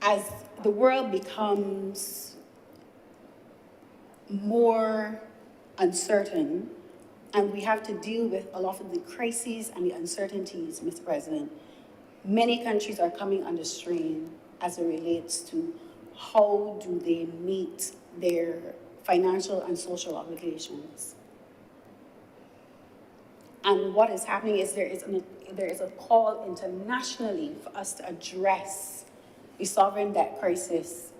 D: as the world becomes more uncertain, and we have to deal with a lot of the crises and the uncertainties, Mr. President, many countries are coming under strain as it relates to how do they meet their financial and social obligations. And what is happening is there is a call internationally for us to address the sovereign debt crisis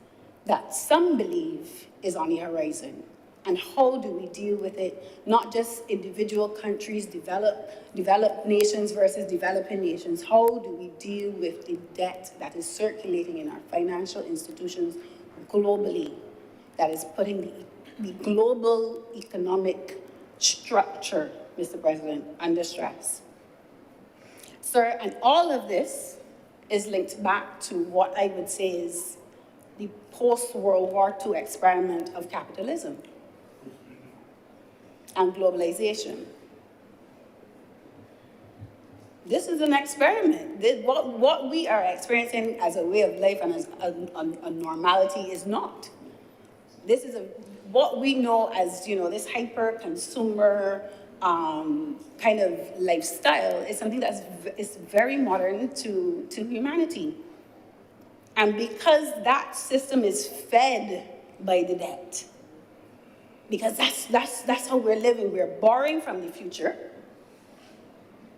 D: that some believe is on the horizon. And how do we deal with it? Not just individual countries, developed nations versus developing nations. How do we deal with the debt that is circulating in our financial institutions globally, that is putting the global economic structure, Mr. President, under stress? Sir, and all of this is linked back to what I would say is the post-World War II experiment of capitalism and globalization. This is an experiment. What we are experiencing as a way of life and as a normality is not. This is what we know as, this hyper-consumer kind of lifestyle is something is very modern to humanity. And because that system is fed by the debt, because that's how we're living. We're borrowing from the future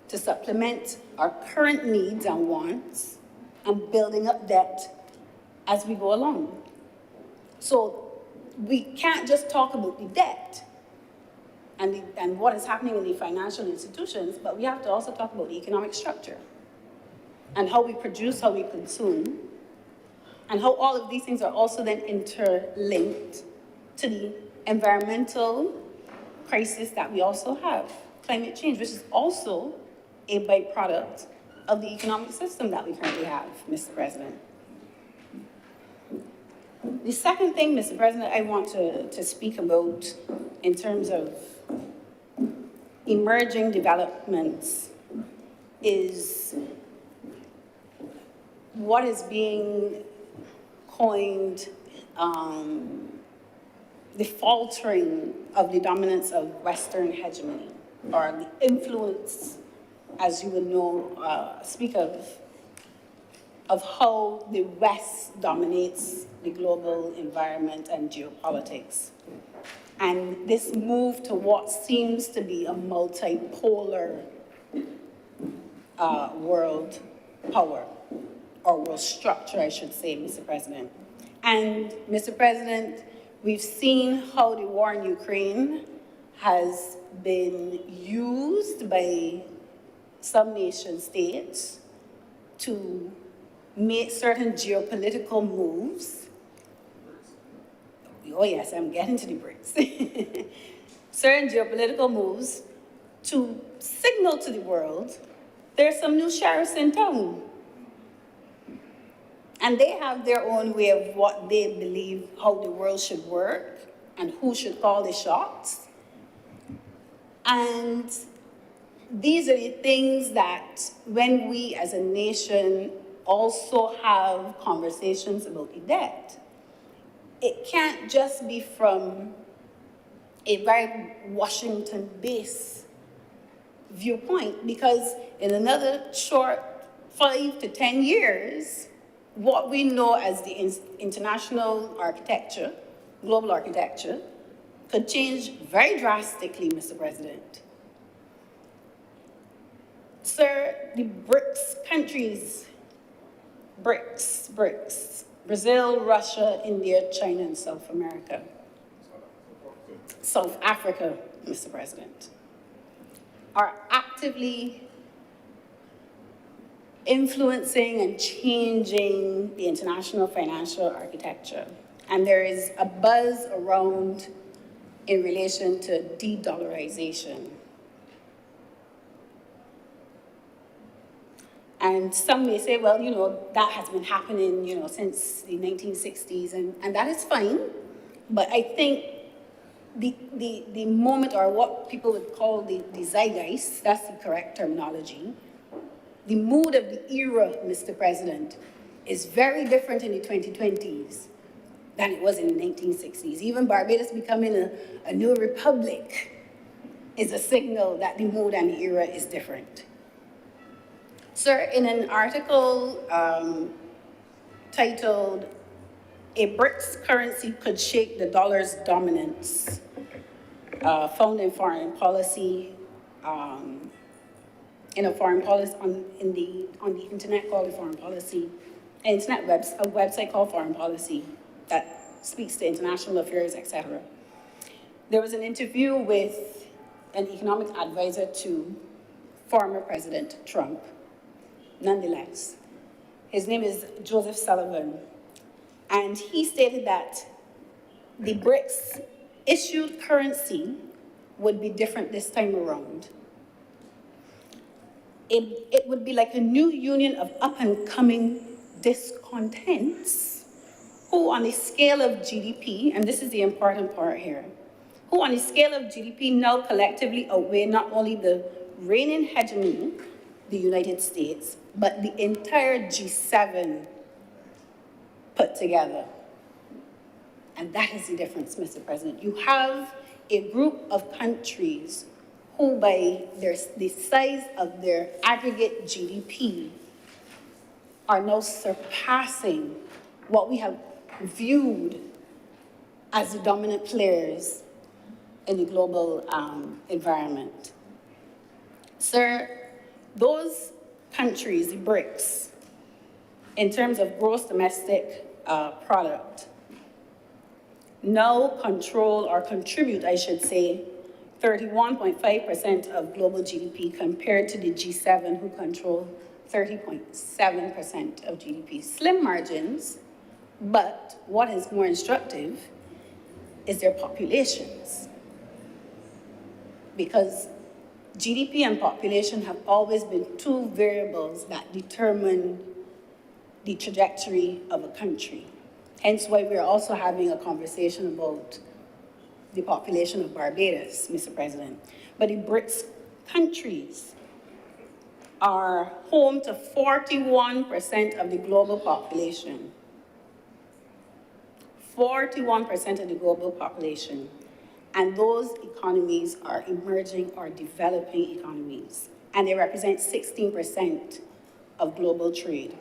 D: to supplement our current needs and wants and building up debt as we go along. So we can't just talk about the debt and what is happening in the financial institutions, but we have to also talk about the economic structure and how we produce, how we consume, and how all of these things are also then interlinked to the environmental crisis that we also have, climate change, which is also a byproduct of the economic system that we currently have, Mr. President. The second thing, Mr. President, I want to speak about in terms of emerging developments is what is being coined the faltering of the dominance of Western hegemony, or the influence, as you would know, speak of how the West dominates the global environment and geopolitics. And this move to what seems to be a multipolar world power, or world structure, I should say, Mr. President. And, Mr. President, we've seen how the war in Ukraine has been used by some nation states to make certain geopolitical moves. Oh yes, I'm getting to the BRICS. Certain geopolitical moves to signal to the world there's some new sheriffs in town. And they have their own way of what they believe how the world should work and who should call the shots. And these are the things that when we as a nation also have conversations about the debt, it can't just be from a very Washington-based viewpoint, because in another short 5 to 10 years, what we know as the international architecture, global architecture, could change very drastically, Mr. President. Sir, the BRICS countries, BRICS, Brazil, Russia, India, China, and South America. South Africa, Mr. President, are actively influencing and changing the international financial architecture. And there is a buzz around in relation to de-dollarization. And some may say, well, that has been happening, since the 1960s, and that is fine. But I think the moment, or what people would call the zeitgeist, that's the correct terminology, the mood of the era, Mr. President, is very different in the 2020s than it was in the 1960s. Even Barbados becoming a new republic is a signal that the mood and the era is different. Sir, in an article titled, "A BRICS Currency Could Shake the Dollar's Dominance," found in Foreign Policy, in a foreign policy, on the internet called the Foreign Policy, a website called Foreign Policy that speaks to international affairs, etc. There was an interview with an economic advisor to former President Trump. Nonetheless, his name is Joseph Sullivan, and he stated that the BRICS issued currency would be different this time around. it would be like a new union of up-and-coming discontents who on a scale of GDP, and this is the important part here, who on a scale of GDP now collectively outweigh not only the reigning hegemony, the United States, but the entire G7 put together. And that is the difference, Mr. President. You have a group of countries who, by the size of their aggregate GDP, are now surpassing what we have viewed as the dominant players in the global environment. Sir, those countries, the BRICS, in terms of gross domestic product, now control or contribute, I should say, 31.5% of global GDP compared to the G7 who control 30.7% of GDP. Slim margins, but what is more instructive is their populations. Because GDP and population have always been two variables that determine the trajectory of a country. Hence why we're also having a conversation about the population of Barbados, Mr. President. But the BRICS countries are home to 41% of the global population. 41% of the global population. And those economies are emerging or developing economies. And they represent 16% of global trade.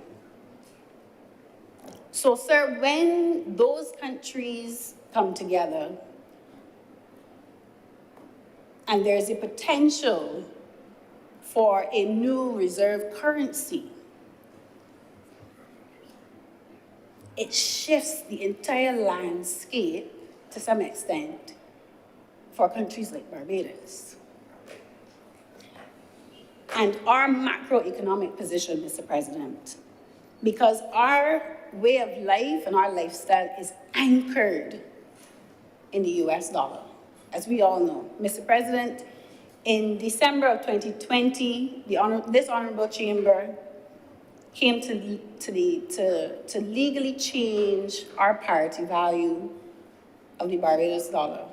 D: So, sir, when those countries come together, and there's a potential for a new reserve currency, it shifts the entire landscape to some extent for countries like Barbados. And our macroeconomic position, Mr. President, because our way of life and our lifestyle is anchored in the US dollar, as we all know. Mr. President, in December of 2020, this honorable chamber came to legally change our parity value of the Barbados dollar.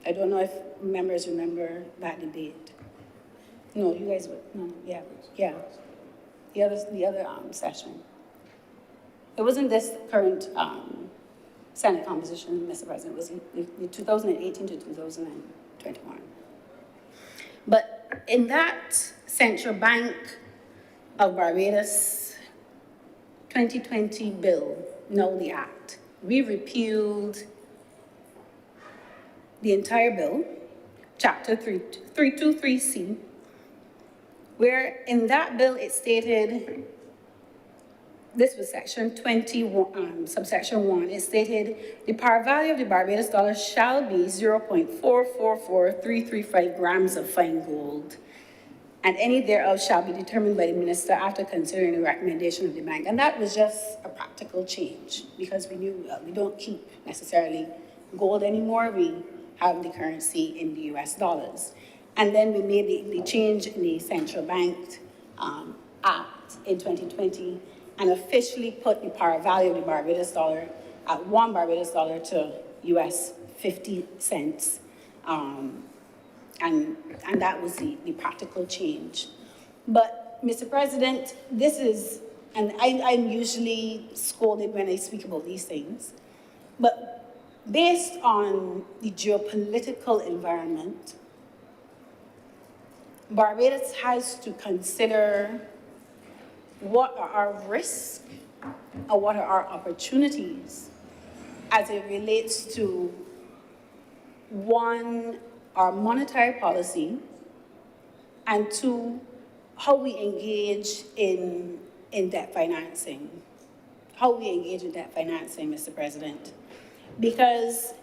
D: I don't know if members remember that debate. No, you guys would. No, yeah. The other session. It wasn't this current Senate composition, Mr. President. It was the 2018 to 2021. But in that Central Bank of Barbados 2020 bill, no, the act, we repealed the entire bill, Chapter 323C, where in that bill it stated, this was section 21, subsection 1, it stated, the par value of the Barbados dollar shall be 0.444335 grams of fine gold, and any thereof shall be determined by the minister after considering the recommendation of the bank. And that was just a practical change, because we knew we don't keep necessarily gold anymore. We have the currency in the US dollars. And then we made the change in the Central Bank Act in 2020 and officially put the par value of the Barbados dollar at $1 Barbados dollar to US 50 cents. And that was the practical change. But, Mr. President, this is, and I'm usually scolded when I speak about these things, but based on the geopolitical environment, Barbados has to consider what are our risks and what are our opportunities as it relates to, one, our monetary policy, and two, how we engage in debt financing. How we engage in debt financing, Mr. President. Because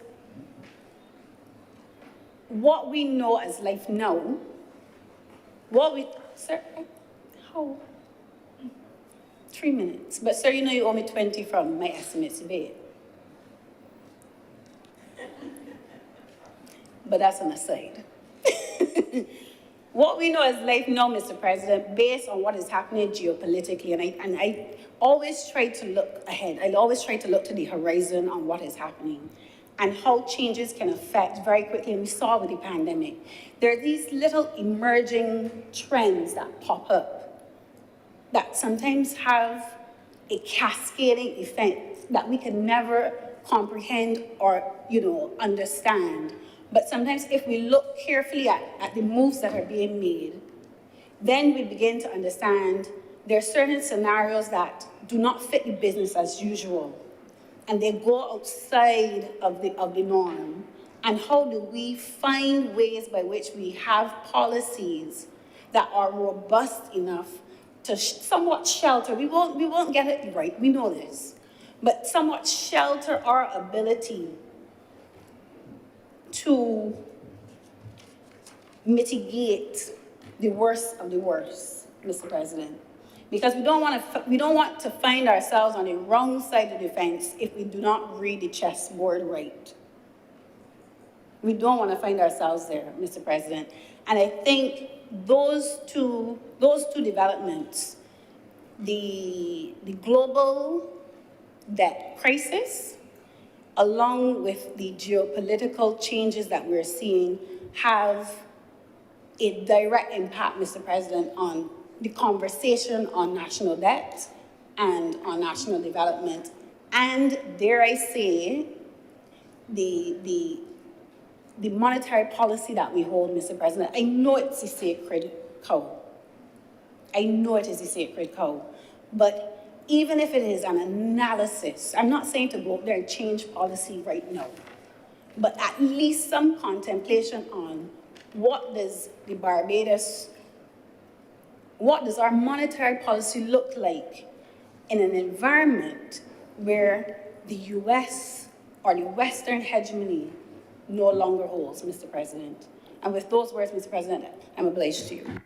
D: what we know as life now, sir, how? 3 minutes. But sir, you know you owe me 20 from my estimates today. But that's an aside. What we know is life now, Mr. President, based on what is happening geopolitically, and I always try to look ahead. I always try to look to the horizon on what is happening and how changes can affect very quickly, and we saw with the pandemic. There are these little emerging trends that pop up that sometimes have a cascading effect that we can never comprehend or, understand. But sometimes if we look carefully at the moves that are being made, then we begin to understand there are certain scenarios that do not fit the business as usual, and they go outside of the norm. And how do we find ways by which we have policies that are robust enough to somewhat shelter? We won't get it right, we know this, but somewhat shelter our ability to mitigate the worst of the worst, Mr. President. Because we don't want to find ourselves on the wrong side of the fence if we do not read the chessboard right. We don't want to find ourselves there, Mr. President. And I think those two developments, the global debt crisis, along with the geopolitical changes that we're seeing, have a direct impact, Mr. President, on the conversation on national debt and on national development, and dare I say, the monetary policy that we hold, Mr. President. I know it's a sacred cow. I know it is a sacred cow, but even if it is an analysis, I'm not saying to go up there and change policy right now, but at least some contemplation on what does our monetary policy look like in an environment where the US or the Western hegemony no longer holds, Mr. President. And with those words, Mr. President, I'm obliged to you.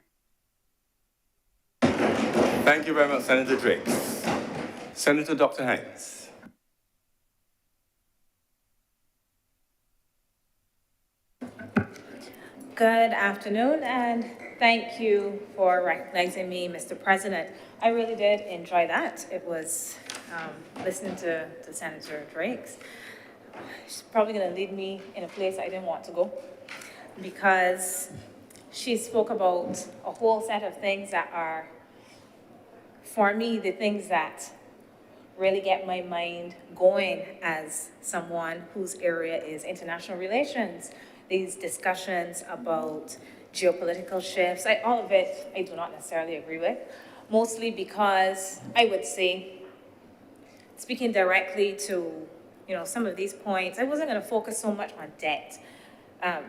A: Thank you very much, Senator Driggs. Senator Dr. Hines.
E: Good afternoon, and thank you for recognizing me, Mr. President. I really did enjoy that. It was listening to Senator Driggs. She's probably going to lead me in a place I didn't want to go, because she spoke about a whole set of things that are, for me, the things that really get my mind going as someone whose area is international relations. These discussions about geopolitical shifts, all of it I do not necessarily agree with, mostly because I would say, speaking directly to some of these points, I wasn't going to focus so much on debt.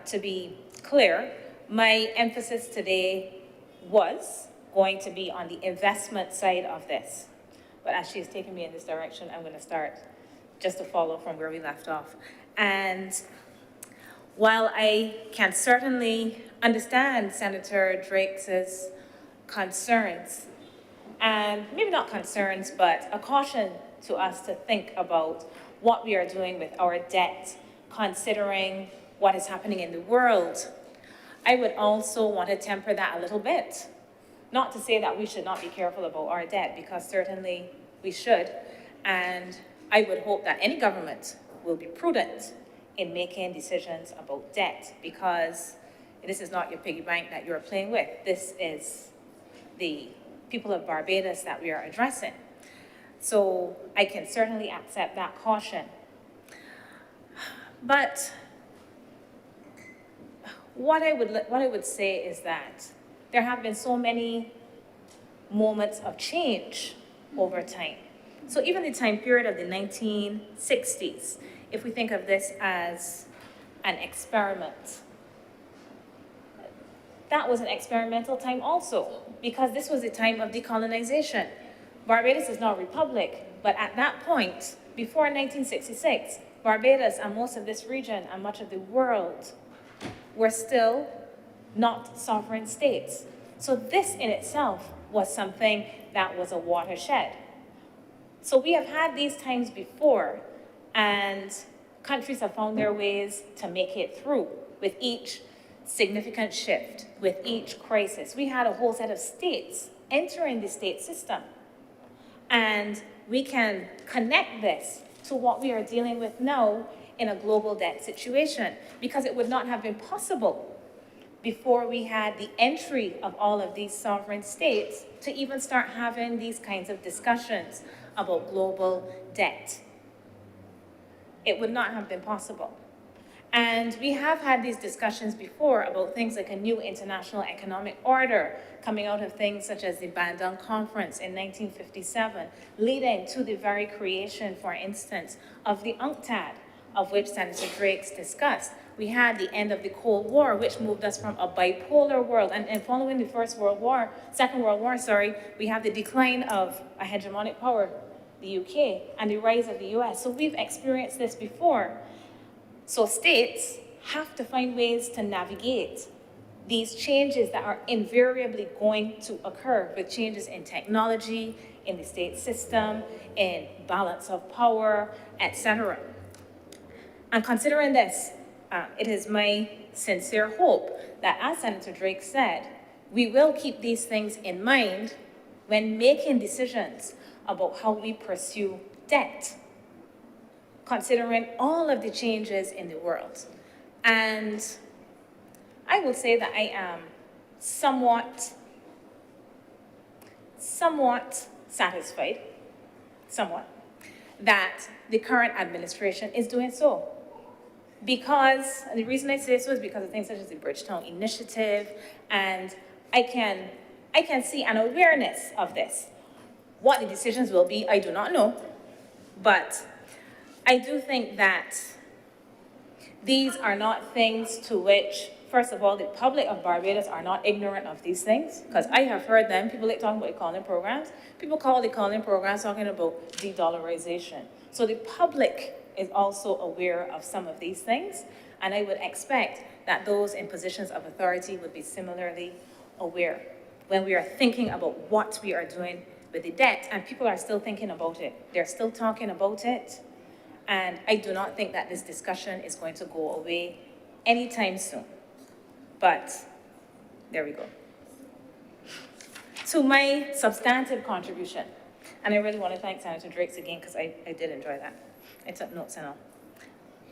E: To be clear, my emphasis today was going to be on the investment side of this. But as she's taken me in this direction, I'm going to start just to follow from where we left off. And while I can certainly understand Senator Driggs's concerns, and maybe not concerns, but a caution to us to think about what we are doing with our debt, considering what is happening in the world, I would also want to temper that a little bit. Not to say that we should not be careful about our debt, because certainly we should. And I would hope that any government will be prudent in making decisions about debt, because this is not your piggy bank that you're playing with. This is the people of Barbados that we are addressing. So I can certainly accept that caution. But what I would say is that there have been so many moments of change over time. So even the time period of the 1960s, if we think of this as an experiment, that was an experimental time also, because this was a time of decolonization. Barbados is now a republic, but at that point, before 1966, Barbados and most of this region and much of the world were still not sovereign states. So this in itself was something that was a watershed. So we have had these times before, and countries have found their ways to make it through, with each significant shift with each crisis. We had a whole set of states entering the state system. And we can connect this to what we are dealing with now in a global debt situation, because it would not have been possible before we had the entry of all of these sovereign states to even start having these kinds of discussions about global debt. It would not have been possible. And we have had these discussions before about things like a new international economic order coming out of things such as the Bandung Conference in 1957, leading to the very creation, for instance, of the UNCTAD, of which Senator Drakes discussed. We had the end of the Cold War, which moved us from a bipolar world. And following the Second World War, we have the decline of a hegemonic power, the UK, and the rise of the US. So we've experienced this before. So states have to find ways to navigate these changes that are invariably going to occur, with changes in technology, in the state system, in balance of power, etc. And considering this, it is my sincere hope that, as Senator Drake said, we will keep these things in mind when making decisions about how we pursue debt, considering all of the changes in the world. And I will say that I am somewhat satisfied, that the current administration is doing so. Because, and the reason I say so is because of things such as the Bridgetown Initiative, and I can see an awareness of this. What the decisions will be, I do not know, but I do think that these are not things to which, first of all, the public of Barbados are not ignorant of these things, because I have heard them, people like talking about the calling programs. People call the calling programs talking about de-dollarization. So the public is also aware of some of these things, and I would expect that those in positions of authority would be similarly aware when we are thinking about what we are doing with the debt, and people are still thinking about it. They're still talking about it. And I do not think that this discussion is going to go away anytime soon. But there we go. To my substantive contribution, and I really want to thank Senator Drakes again, because I did enjoy that. I took notes and all.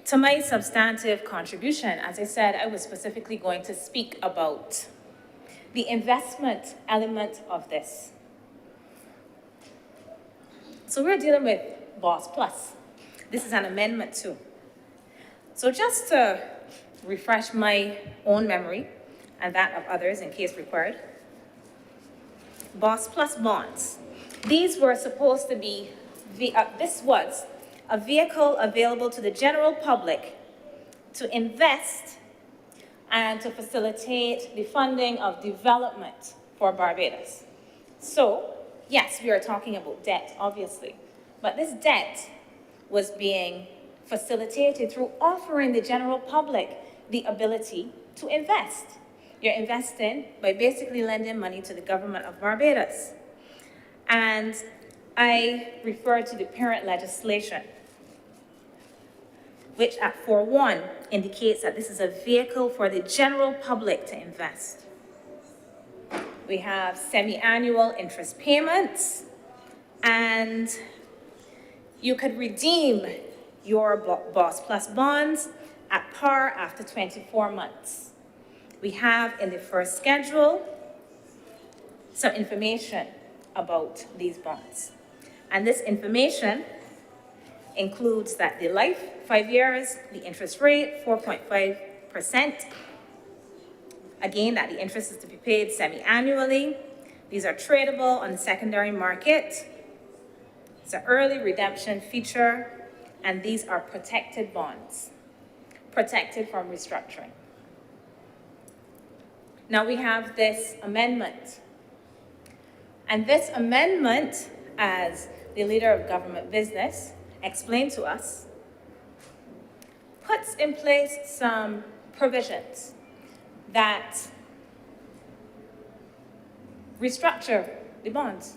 E: To my substantive contribution, as I said, I was specifically going to speak about the investment element of this. So we're dealing with BOSS Plus. This is an amendment too. So just to refresh my own memory and that of others in case required, BOSS Plus bonds. These were supposed to be, this was a vehicle available to the general public to invest and to facilitate the funding of development for Barbados. So, yes, we are talking about debt, obviously, but this debt was being facilitated through offering the general public the ability to invest. You're investing by basically lending money to the government of Barbados. And I refer to the parent legislation, which at 4.1 indicates that this is a vehicle for the general public to invest. We have semi-annual interest payments, and you could redeem your BOSS Plus bonds at par after 24 months. We have in the first schedule some information about these bonds. And this information includes that the life, 5 years, the interest rate, 4.5%. Again, that the interest is to be paid semi-annually. These are tradable on the secondary market. It's an early redemption feature, and these are protected bonds, protected from restructuring. Now we have this amendment. And this amendment, as the leader of government business explained to us, puts in place some provisions that restructure the bonds.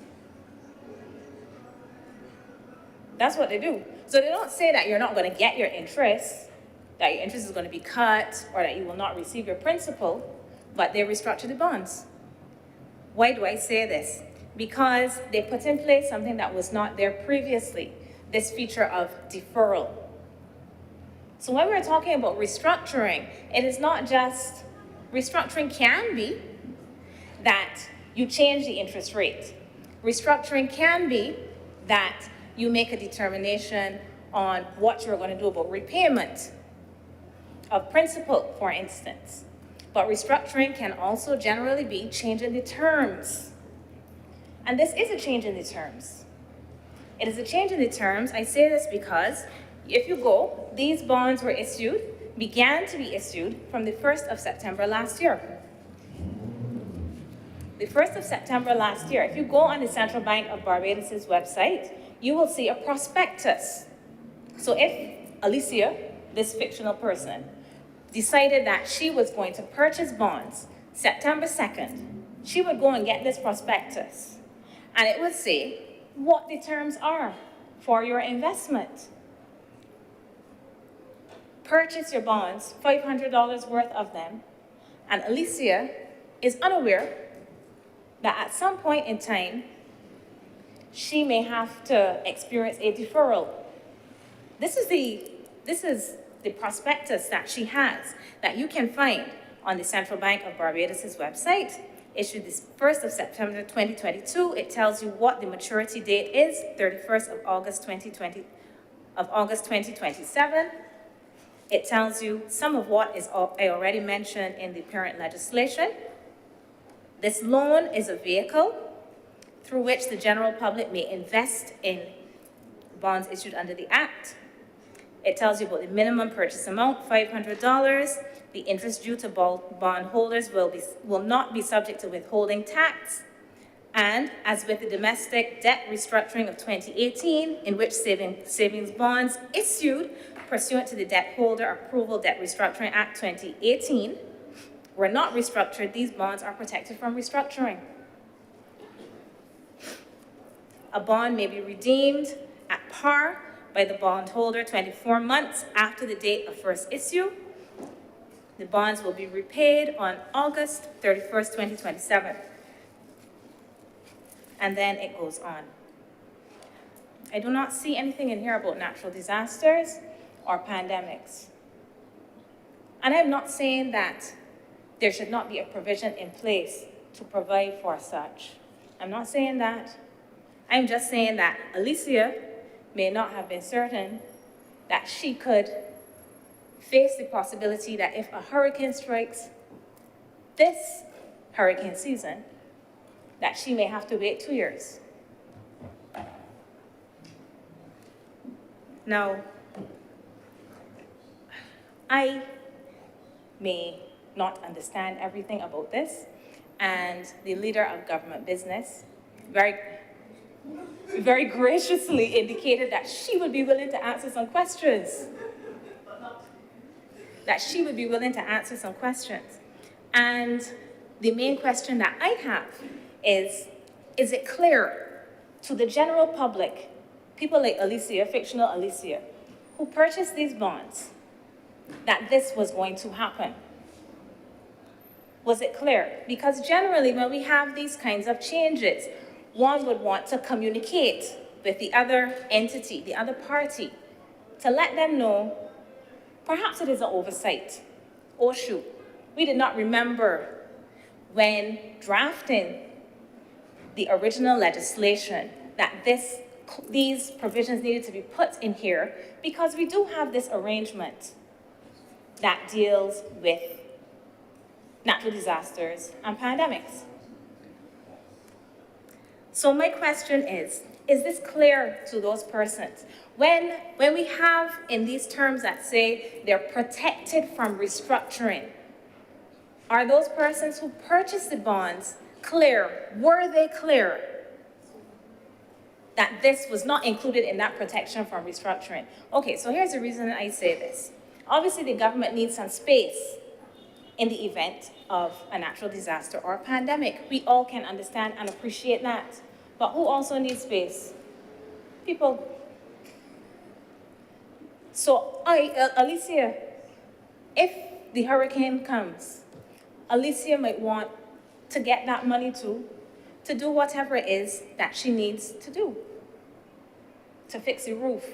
E: That's what they do. So they don't say that you're not going to get your interest. that your interest is going to be cut or that you will not receive your principal, but they restructure the bonds. Why do I say this? Because they put in place something that was not there previously, this feature of deferral. So when we're talking about restructuring, it is not just, restructuring can be that you change the interest rate. Restructuring can be that you make a determination on what you're going to do about repayment of principal, for instance. But restructuring can also generally be changing the terms. And this is a change in the terms. It is a change in the terms. I say this because if you go, these bonds were began to be issued from the 1st of September last year. The 1st of September last year, if you go on the Central Bank of Barbados' website, you will see a prospectus. So if Alicia, this fictional person, decided that she was going to purchase bonds September 2nd, she would go and get this prospectus. And it would say what the terms are for your investment. Purchase your bonds, $500 worth of them, and Alicia is unaware that at some point in time, she may have to experience a deferral. This is the prospectus that she has that you can find on the Central Bank of Barbados' website, issued this 1st of September 2022. It tells you what the maturity date is, 31st of August 2027. It tells you some of what I already mentioned in the parent legislation. This loan is a vehicle through which the general public may invest in bonds issued under the Act. It tells you about the minimum purchase amount, $500. The interest due to bond holders will not be subject to withholding tax. And as with the domestic debt restructuring of 2018, in which savings bonds issued pursuant to the Debt Holder Approval Debt Restructuring Act 2018 were not restructured, these bonds are protected from restructuring. A bond may be redeemed at par by the bondholder 24 months after the date of first issue. The bonds will be repaid on August 31st, 2027. And then it goes on. I do not see anything in here about natural disasters or pandemics. And I'm not saying that there should not be a provision in place to provide for such. I'm not saying that. I'm just saying that Alicia may not have been certain that she could face the possibility that if a hurricane strikes this hurricane season, that she may have to wait 2 years. Now, I may not understand everything about this, and the leader of government business very graciously indicated that she would be willing to answer some questions. And the main question that I have is it clear to the general public, people like Alicia, fictional Alicia, who purchased these bonds, that this was going to happen? Was it clear? Because generally when we have these kinds of changes, one would want to communicate with the other entity, the other party, to let them know, perhaps it is an oversight. Oh shoot, we did not remember when drafting the original legislation that these provisions needed to be put in here, because we do have this arrangement that deals with natural disasters and pandemics. So my question is this clear to those persons? When we have in these terms that say they're protected from restructuring, are those persons who purchased the bonds clear? Were they clear that this was not included in that protection from restructuring? Okay, so here's the reason I say this. Obviously, the government needs some space in the event of a natural disaster or a pandemic. We all can understand and appreciate that. But who also needs space? People. So Alicia, If the hurricane comes, Alicia might want to get that money to do whatever it is that she needs to do, to fix the roof,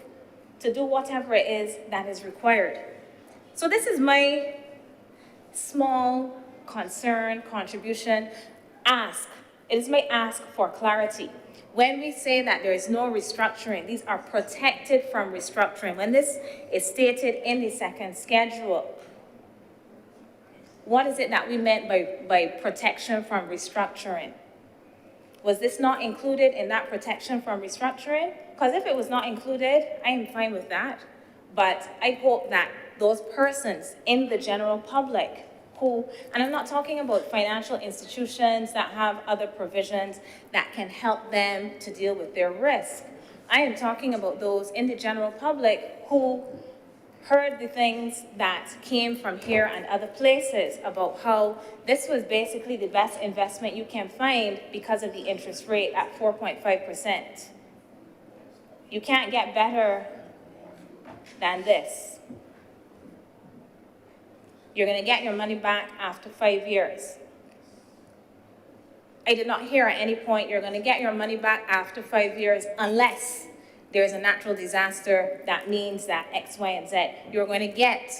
E: to do whatever it is that is required. So this is my small concern, contribution, ask. It is my ask for clarity. When we say that there is no restructuring, these are protected from restructuring. When this is stated in the second schedule, what is it that we meant by protection from restructuring? Was this not included in that protection from restructuring? Because if it was not included, I am fine with that. But I hope that those persons in the general public who, and I'm not talking about financial institutions that have other provisions that can help them to deal with their risk. I am talking about those in the general public who heard the things that came from here and other places about how this was basically the best investment you can find because of the interest rate at 4.5%. You can't get better than this. You're going to get your money back after 5 years. I did not hear at any point you're going to get your money back after 5 years unless there's a natural disaster that means that X, Y, and Z. You're going to get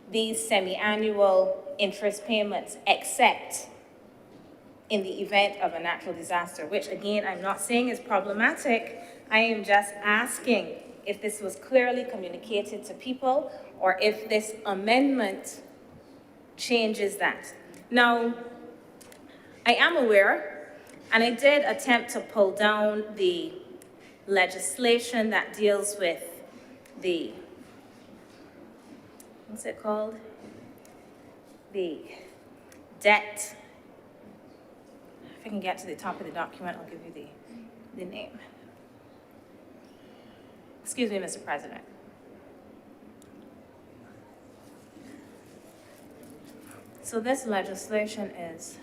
E: these semi-annual interest payments except in the event of a natural disaster, which again, I'm not saying is problematic. I am just asking if this was clearly communicated to people or if this amendment changes that. Now, I am aware, and I did attempt to pull down the legislation that deals with the, what's it called? The debt. If I can get to the top of the document, I'll give you the name. Excuse me, Mr. President. So this legislation is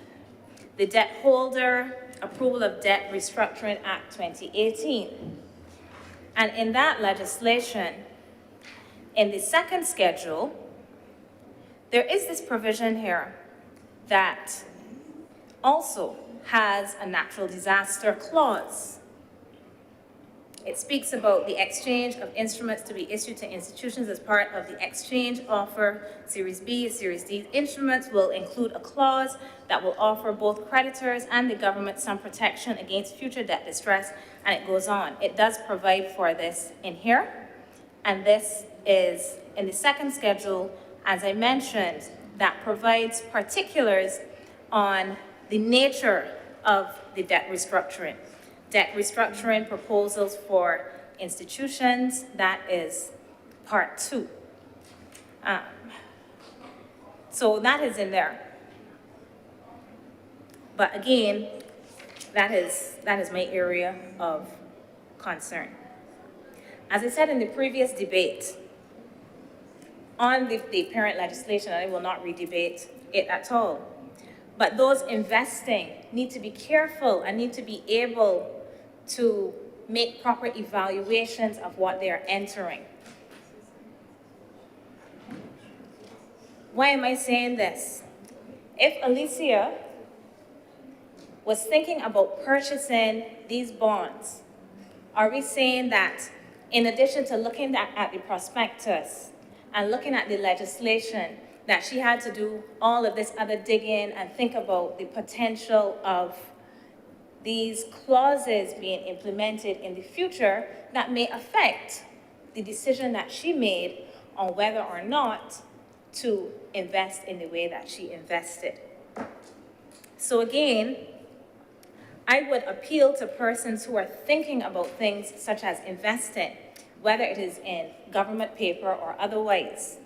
E: the Debt Holder Approval of Debt Restructuring Act 2018. And in that legislation, in the second schedule, there is this provision here that also has a natural disaster clause. It speaks about the exchange of instruments to be issued to institutions as part of the exchange offer. Series B, Series D instruments will include a clause that will offer both creditors and the government some protection against future debt distress, and it goes on. It does provide for this in here, and this is in the second schedule, as I mentioned, that provides particulars on the nature of the debt restructuring. Debt restructuring proposals for institutions, that is part 2. So that is in there. But again, that is my area of concern. As I said in the previous debate on the parent legislation, I will not re-debate it at all. But those investing need to be careful and need to be able to make proper evaluations of what they are entering. Why am I saying this? If Alicia was thinking about purchasing these bonds, are we saying that in addition to looking at the prospectus and looking at the legislation, that she had to do all of this other digging and think about the potential of these clauses being implemented in the future that may affect the decision that she made on whether or not to invest in the way that she invested? So again, I would appeal to persons who are thinking about things such as investing, whether it is in government paper or otherwise,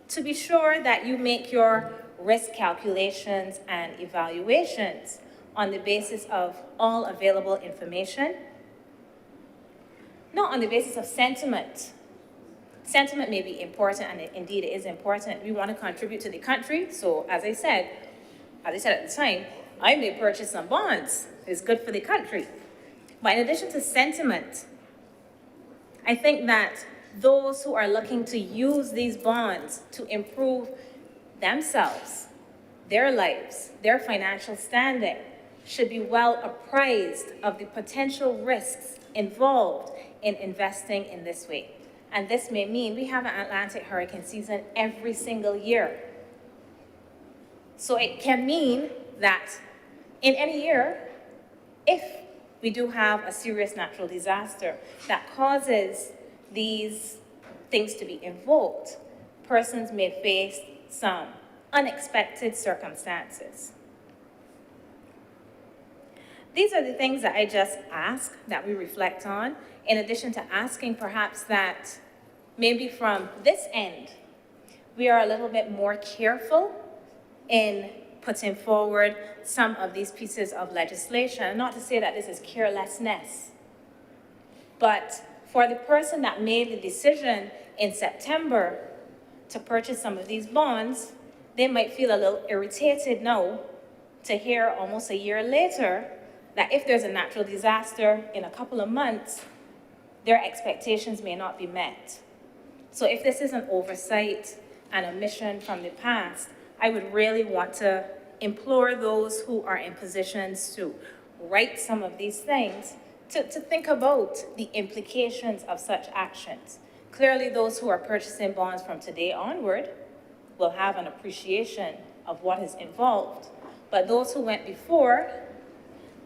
E: to be sure that you make your risk calculations and evaluations on the basis of all available information, not on the basis of sentiment. Sentiment may be important, and indeed it is important. We want to contribute to the country, so as I said at the time, I may purchase some bonds. It's good for the country. But in addition to sentiment, I think that those who are looking to use these bonds to improve themselves, their lives, their financial standing, should be well apprised of the potential risks involved in investing in this way. And this may mean we have an Atlantic hurricane season every single year. So it can mean that in any year, if we do have a serious natural disaster that causes these things to be invoked, persons may face some unexpected circumstances. These are the things that I just ask that we reflect on, in addition to asking perhaps that maybe from this end, we are a little bit more careful in putting forward some of these pieces of legislation. Not to say that this is carelessness, but for the person that made the decision in September to purchase some of these bonds, they might feel a little irritated now to hear almost a year later that if there's a natural disaster in a couple of months, their expectations may not be met. So if this is an oversight and omission from the past, I would really want to implore those who are in positions to write some of these things to think about the implications of such actions. Clearly, those who are purchasing bonds from today onward will have an appreciation of what is involved. But those who went before,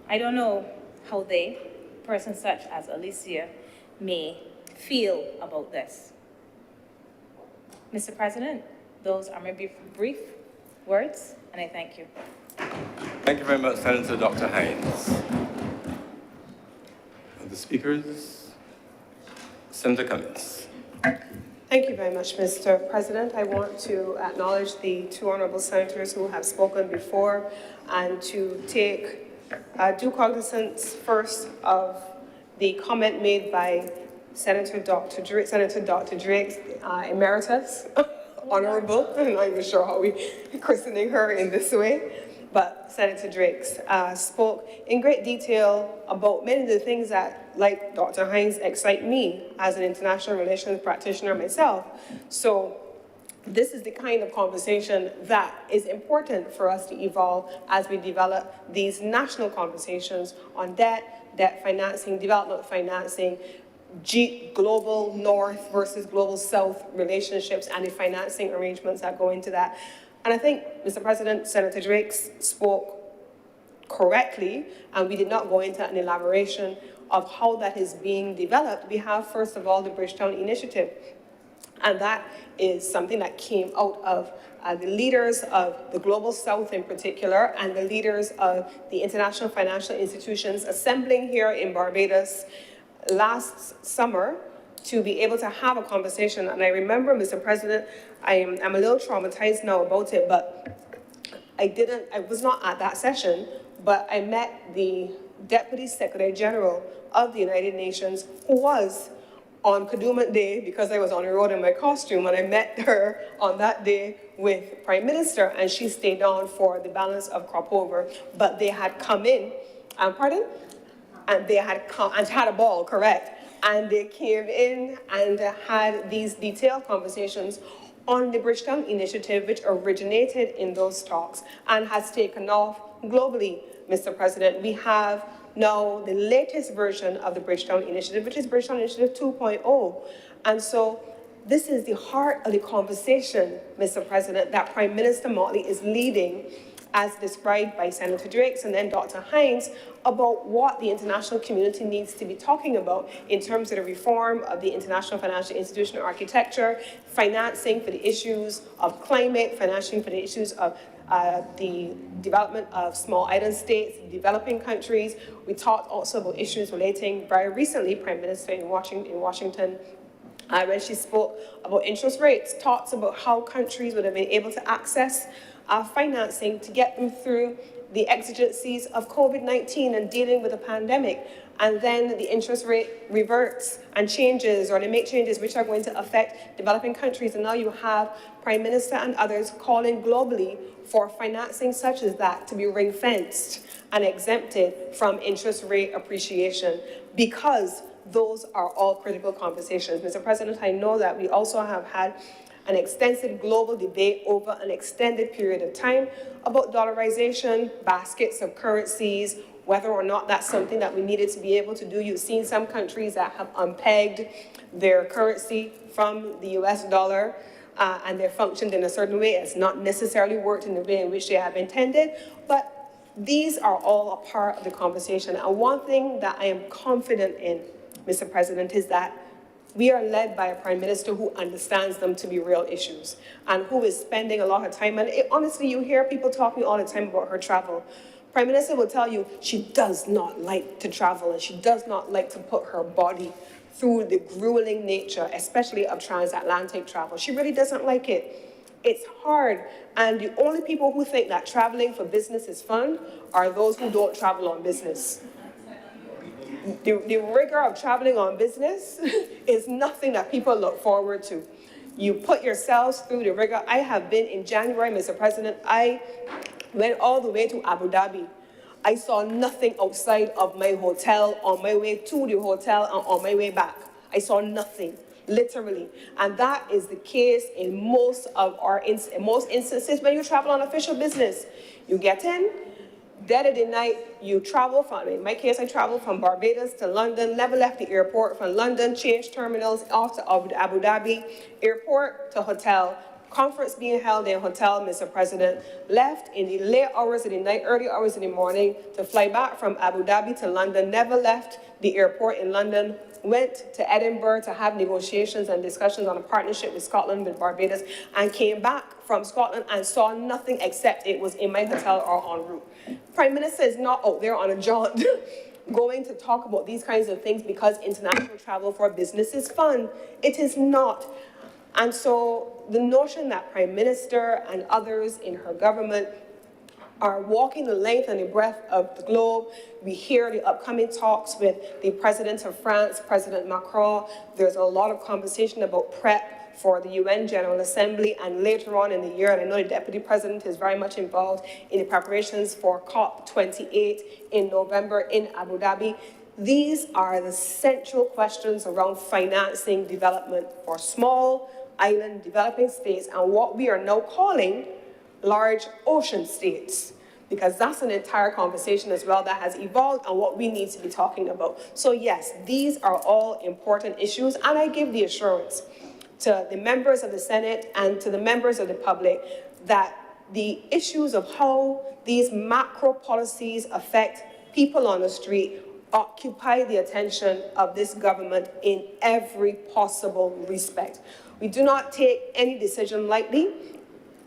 E: I don't know how they, persons such as Alicia, may feel about this. Mr. President, those are my brief words, and I thank you.
A: Thank you very much, Senator Dr. Hines. The speakers, Senator Cummins.
C: Thank you very much, Mr. President. I want to acknowledge the two honourable senators who have spoken before and to take due cognizance first of the comment made by Senator Dr. Drake, Emeritus, Honourable. I'm not even sure how we christening her in this way, but Senator Drake spoke in great detail about many of the things that, like Dr. Hines, excite me as an international relations practitioner myself. So this is the kind of conversation that is important for us to evolve as we develop these national conversations on debt financing, development financing, global north versus global south relationships and the financing arrangements that go into that. And I think, Mr. President, Senator Drake spoke correctly, and we did not go into an elaboration of how that is being developed. We have, first of all, the Bridgetown Initiative. And that is something that came out of the leaders of the Global South in particular, and the leaders of the international financial institutions assembling here in Barbados last summer to be able to have a conversation. And I remember, Mr. President, I'm a little traumatized now about it, but I was not at that session, but I met the Deputy Secretary General of the United Nations, who was on Kadooment Day, because I was on the road in my costume, and I met her on that day with Prime Minister, and she stayed on for the balance of crop over. But they had come in, and they had come and had a ball, correct? And they came in and had these detailed conversations on the Bridgetown Initiative, which originated in those talks and has taken off globally, Mr. President. We have now the latest version of the Bridgetown Initiative, which is Bridgetown Initiative 2.0. And so this is the heart of the conversation, Mr. President, that Prime Minister Motley is leading, as described by Senator Drake and then Dr. Hines, about what the international community needs to be talking about in terms of the reform of the international financial institution architecture, financing for the issues of climate, financing for the issues of the development of small island states, developing countries. We talked also about issues relating, very recently, Prime Minister in Washington, when she spoke about interest rates, talks about how countries would have been able to access financing to get them through the exigencies of COVID-19 and dealing with the pandemic. And then the interest rate reverts and changes, or they make changes which are going to affect developing countries. And now you have Prime Minister and others calling globally for financing such as that to be ring-fenced and exempted from interest rate appreciation, because those are all critical conversations. Mr. President, I know that we also have had an extensive global debate over an extended period of time about dollarization, baskets of currencies, whether or not that's something that we needed to be able to do. You've seen some countries that have unpegged their currency from the US dollar, and they're functioned in a certain way. It's not necessarily worked in the way in which they have intended, but these are all a part of the conversation. And one thing that I am confident in, Mr. President, is that we are led by a prime minister who understands them to be real issues and who is spending a lot of time. And honestly, you hear people talking all the time about her travel. Prime Minister will tell you she does not like to travel and she does not like to put her body through the grueling nature, especially of transatlantic travel. She really doesn't like it. It's hard, and the only people who think that traveling for business is fun are those who don't travel on business. The rigor of traveling on business is nothing that people look forward to. You put yourselves through the rigor. I have been in January, Mr. President, I went all the way to Abu Dhabi. I saw nothing outside of my hotel, on my way to the hotel and on my way back. I saw nothing, literally. And that is the case in most instances when you travel on official business. You get in, dead of the night, you travel from, in my case, I traveled from Barbados to London, never left the airport, from London, changed terminals, off to Abu Dhabi, airport to hotel, conference being held in hotel, Mr. President, left in the late hours of the night, early hours of the morning to fly back from Abu Dhabi to London, never left the airport in London, went to Edinburgh to have negotiations and discussions on a partnership with Scotland, with Barbados, and came back from Scotland and saw nothing except it was in my hotel or en route. Prime Minister is not out there on a jaunt going to talk about these kinds of things because international travel for business is fun. It is not. And so the notion that Prime Minister and others in her government are walking the length and the breadth of the globe. We hear the upcoming talks with the President of France, President Macron. There's a lot of conversation about prep for the UN General Assembly, and later on in the year, and I know the Deputy President is very much involved in the preparations for COP28 in November in Abu Dhabi. These are the central questions around financing development for small island developing states and what we are now calling large ocean states, because that's an entire conversation as well that has evolved and what we need to be talking about. So yes, these are all important issues, and I give the assurance to the members of the Senate and to the members of the public that the issues of how these macro policies affect people on the street occupy the attention of this government in every possible respect. We do not take any decision lightly.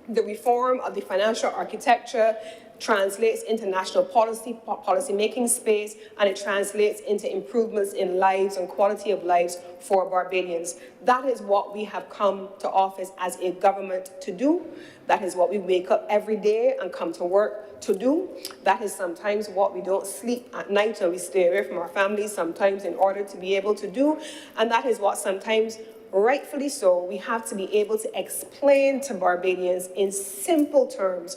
C: The reform of the financial architecture translates into national policy-making space, and it translates into improvements in lives and quality of lives for Barbadians. That is what we have come to office as a government to do. That is what we wake up every day and come to work to do. That is sometimes what we don't sleep at night and we stay away from our families sometimes in order to be able to do. And that is what sometimes, rightfully so, we have to be able to explain to Barbadians in simple terms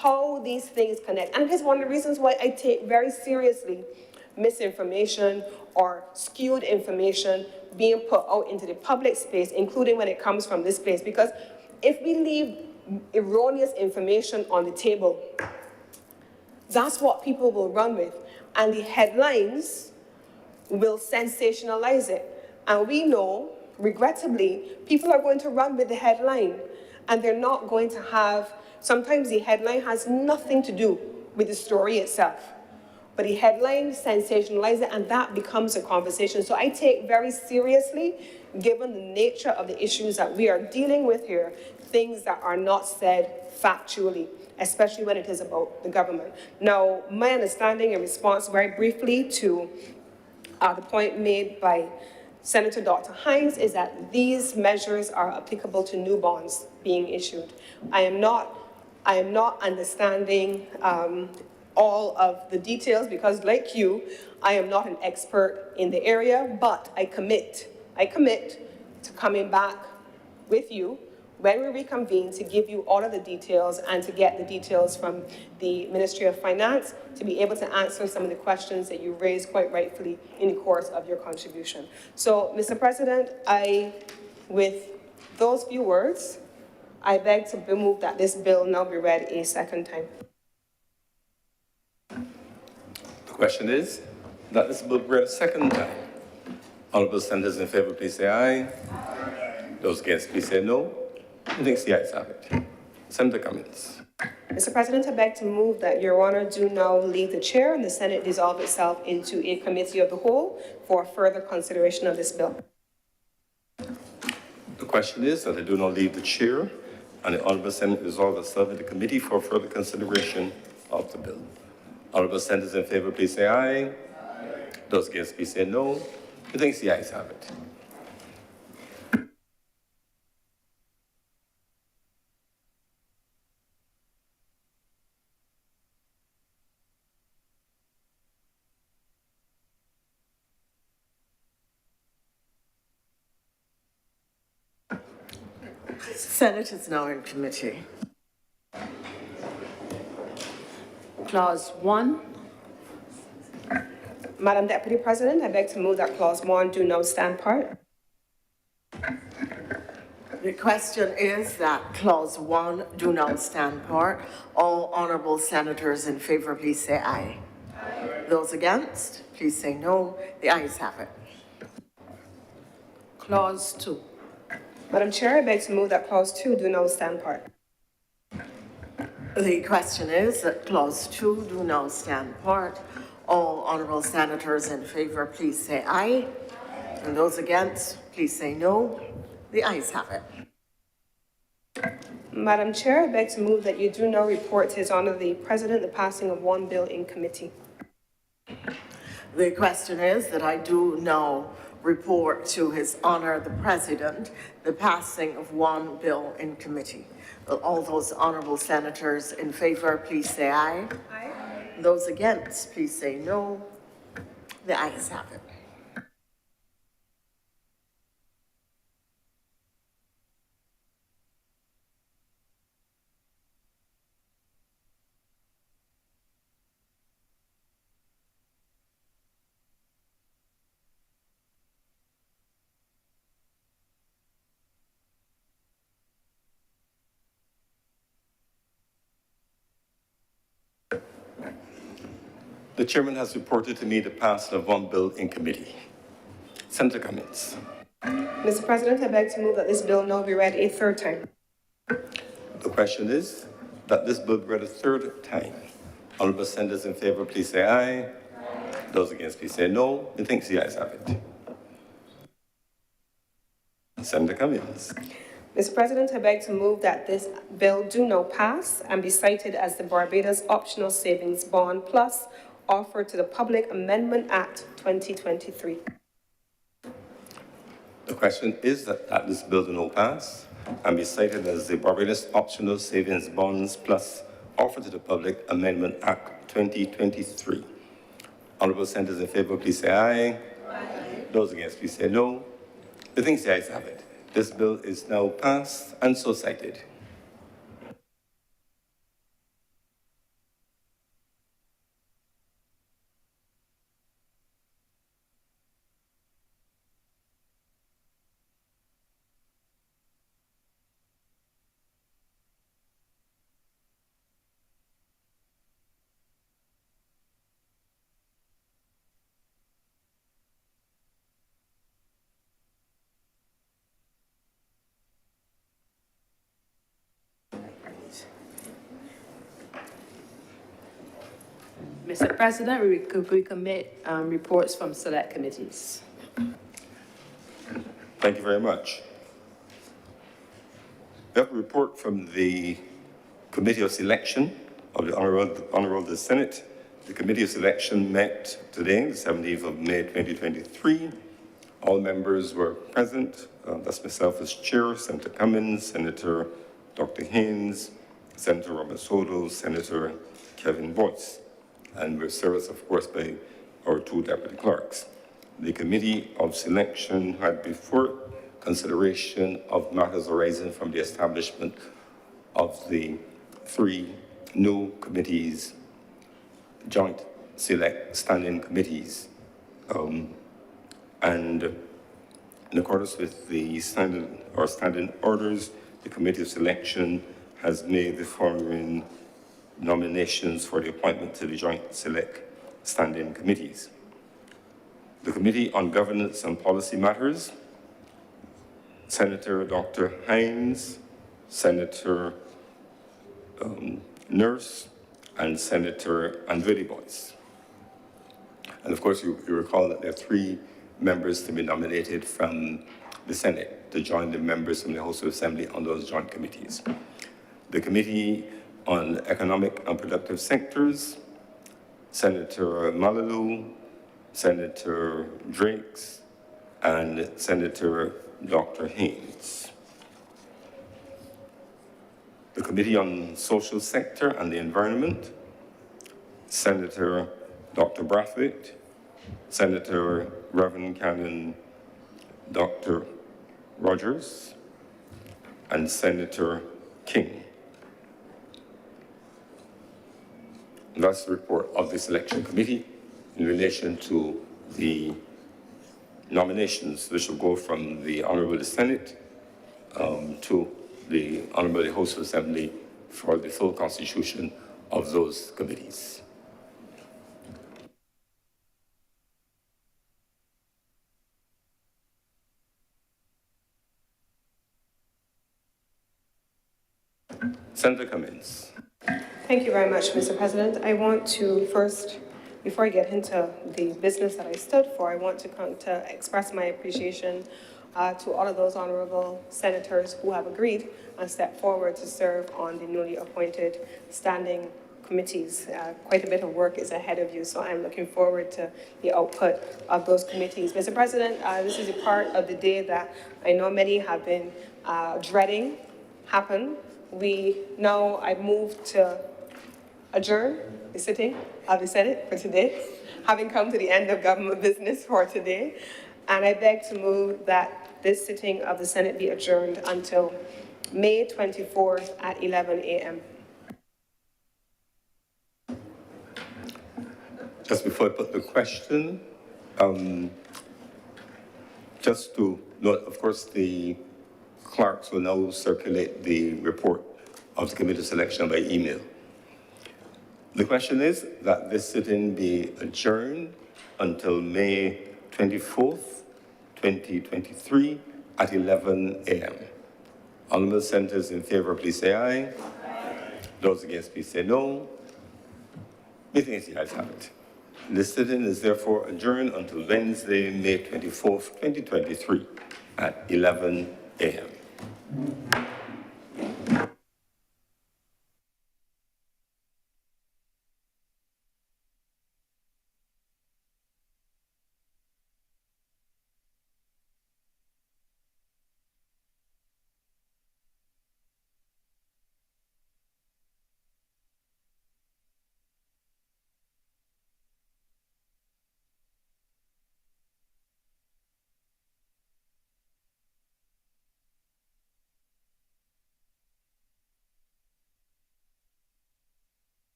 C: how these things connect. And it is one of the reasons why I take very seriously misinformation or skewed information being put out into the public space, including when it comes from this place. Because if we leave erroneous information on the table, that's what people will run with. And the headlines will sensationalize it. And we know, regrettably, people are going to run with the headline, and they're not going to have, sometimes the headline has nothing to do with the story itself. But the headline sensationalizes it, and that becomes a conversation. So I take very seriously, given the nature of the issues that we are dealing with here, things that are not said factually, especially when it is about the government. Now, my understanding in response very briefly to the point made by Senator Dr. Hines is that these measures are applicable to new bonds being issued. I am not understanding all of the details because, like you, I am not an expert in the area, but I commit to coming back with you when we reconvene to give you all of the details and to get the details from the Ministry of Finance to be able to answer some of the questions that you raised quite rightfully in the course of your contribution. So, Mr. President, with those few words, I beg to move that this bill now be read a second time.
A: The question is that this bill be read a second time. Honourable senators in favour, please say aye. Those against, please say no. I think the ayes have it. Senator Cummins.
C: Mr. President, I beg to move that Your Honour do now leave the chair and the Senate dissolve itself into a committee of the whole for further consideration of this bill.
A: The question is that I do not leave the chair and the Honourable Senate resolve itself into committee for further consideration of the bill. Honourable senators in favour, please say aye. Those against, please say no. I think the ayes have it.
B: Senate is now in committee. Clause 1.
C: Madam Deputy President, I beg to move that Clause 1 do now stand part.
B: The question is that Clause 1 do now stand part. All honourable senators in favour, please say aye. Aye. Those against, please say no. The ayes have it. Clause 2.
C: Madam Chair, I beg to move that Clause 2 do now stand part.
B: The question is that Clause 2 do now stand part. All honourable senators in favour, please say aye. And those against, please say no. The ayes have it.
C: Madam Chair, I beg to move that you do now report to His Honour the President the passing of one bill in committee.
B: The question is that I do now report to His Honour the President the passing of one bill in committee. Will all those honourable senators in favour, please say aye. Aye. Those against, please say no. The ayes have it.
A: The chairman has reported to me the passing of one bill in committee. Senator Cummins.
C: Mr. President, I beg to move that this bill now be read a third time.
A: The question is that this bill be read a third time. Honourable senators in favour, please say aye. Aye. Those against, please say no. I think the ayes have it. Senator Cummins.
C: Mr. President, I beg to move that this bill do now pass and be cited as the Barbados Optional Savings Bond Plus offered to the Public Amendment Act 2023.
A: The question is that this bill do not pass and be cited as the Barbados Optional Savings Bonds Plus offered to the Public Amendment Act 2023. Honourable senators in favour, please say aye. Aye. Those against, please say no. I think the ayes have it. This bill is now passed and so cited.
F: Mr. President, we could recommit reports from select committees.
A: Thank you very much. We have a report from the Committee of Selection of the Honourable the Senate. The Committee of Selection met today, the 17th of May, 2023. All members were present. That's myself as chair, Senator Cummins, Senator Dr. Haynes, Senator Robert Soto, Senator Kevin Boyce. And we're serviced, of course, by our two deputy clerks. The Committee of Selection had before consideration of matters arising from the establishment of the 3 new committees, joint select standing committees. And in accordance with the standing orders, the Committee of Selection has made the following nominations for the appointment to the joint select standing committees. The Committee on Governance and Policy Matters, Senator Dr. Hines, Senator Nurse, and Senator Andretti Boyce. And of course, you recall that there are 3 members to be nominated from the Senate to join the members from the House of Assembly on those joint committees. The Committee on Economic and Productive Sectors, Senator Malalu, Senator Drakes, and Senator Dr. Haynes. The Committee on Social Sector and the Environment, Senator Dr. Brathwaite, Senator Reverend Canon Dr. Rogers, and Senator King. That's the report of the Selection Committee in relation to the nominations which will go from the Honourable Senate to the Honourable House of Assembly for the full constitution of those committees. Senator Cummins.
C: Thank you very much, Mr. President. I want to first, before I get into the business that I stood for, I want to express my appreciation to all of those honourable senators who have agreed and stepped forward to serve on the newly appointed standing committees. Quite a bit of work is ahead of you, so I'm looking forward to the output of those committees. Mr. President, this is a part of the day that I know many have been dreading happen. I've moved to adjourn the sitting of the Senate for today, having come to the end of government business for today. And I beg to move that this sitting of the Senate be adjourned until May 24th at 11 a.m.
A: Just before I put the question, just to note, of course, the clerks will now circulate the report of the Committee of Selection by email. The question is that this sitting be adjourned until May 24th, 2023 at 11 a.m. Honourable senators in favour, please say aye. Aye. Those against, please say no. Meeting is the ayes have it. This sitting is therefore adjourned until Wednesday, May 24th, 2023 at 11 a.m.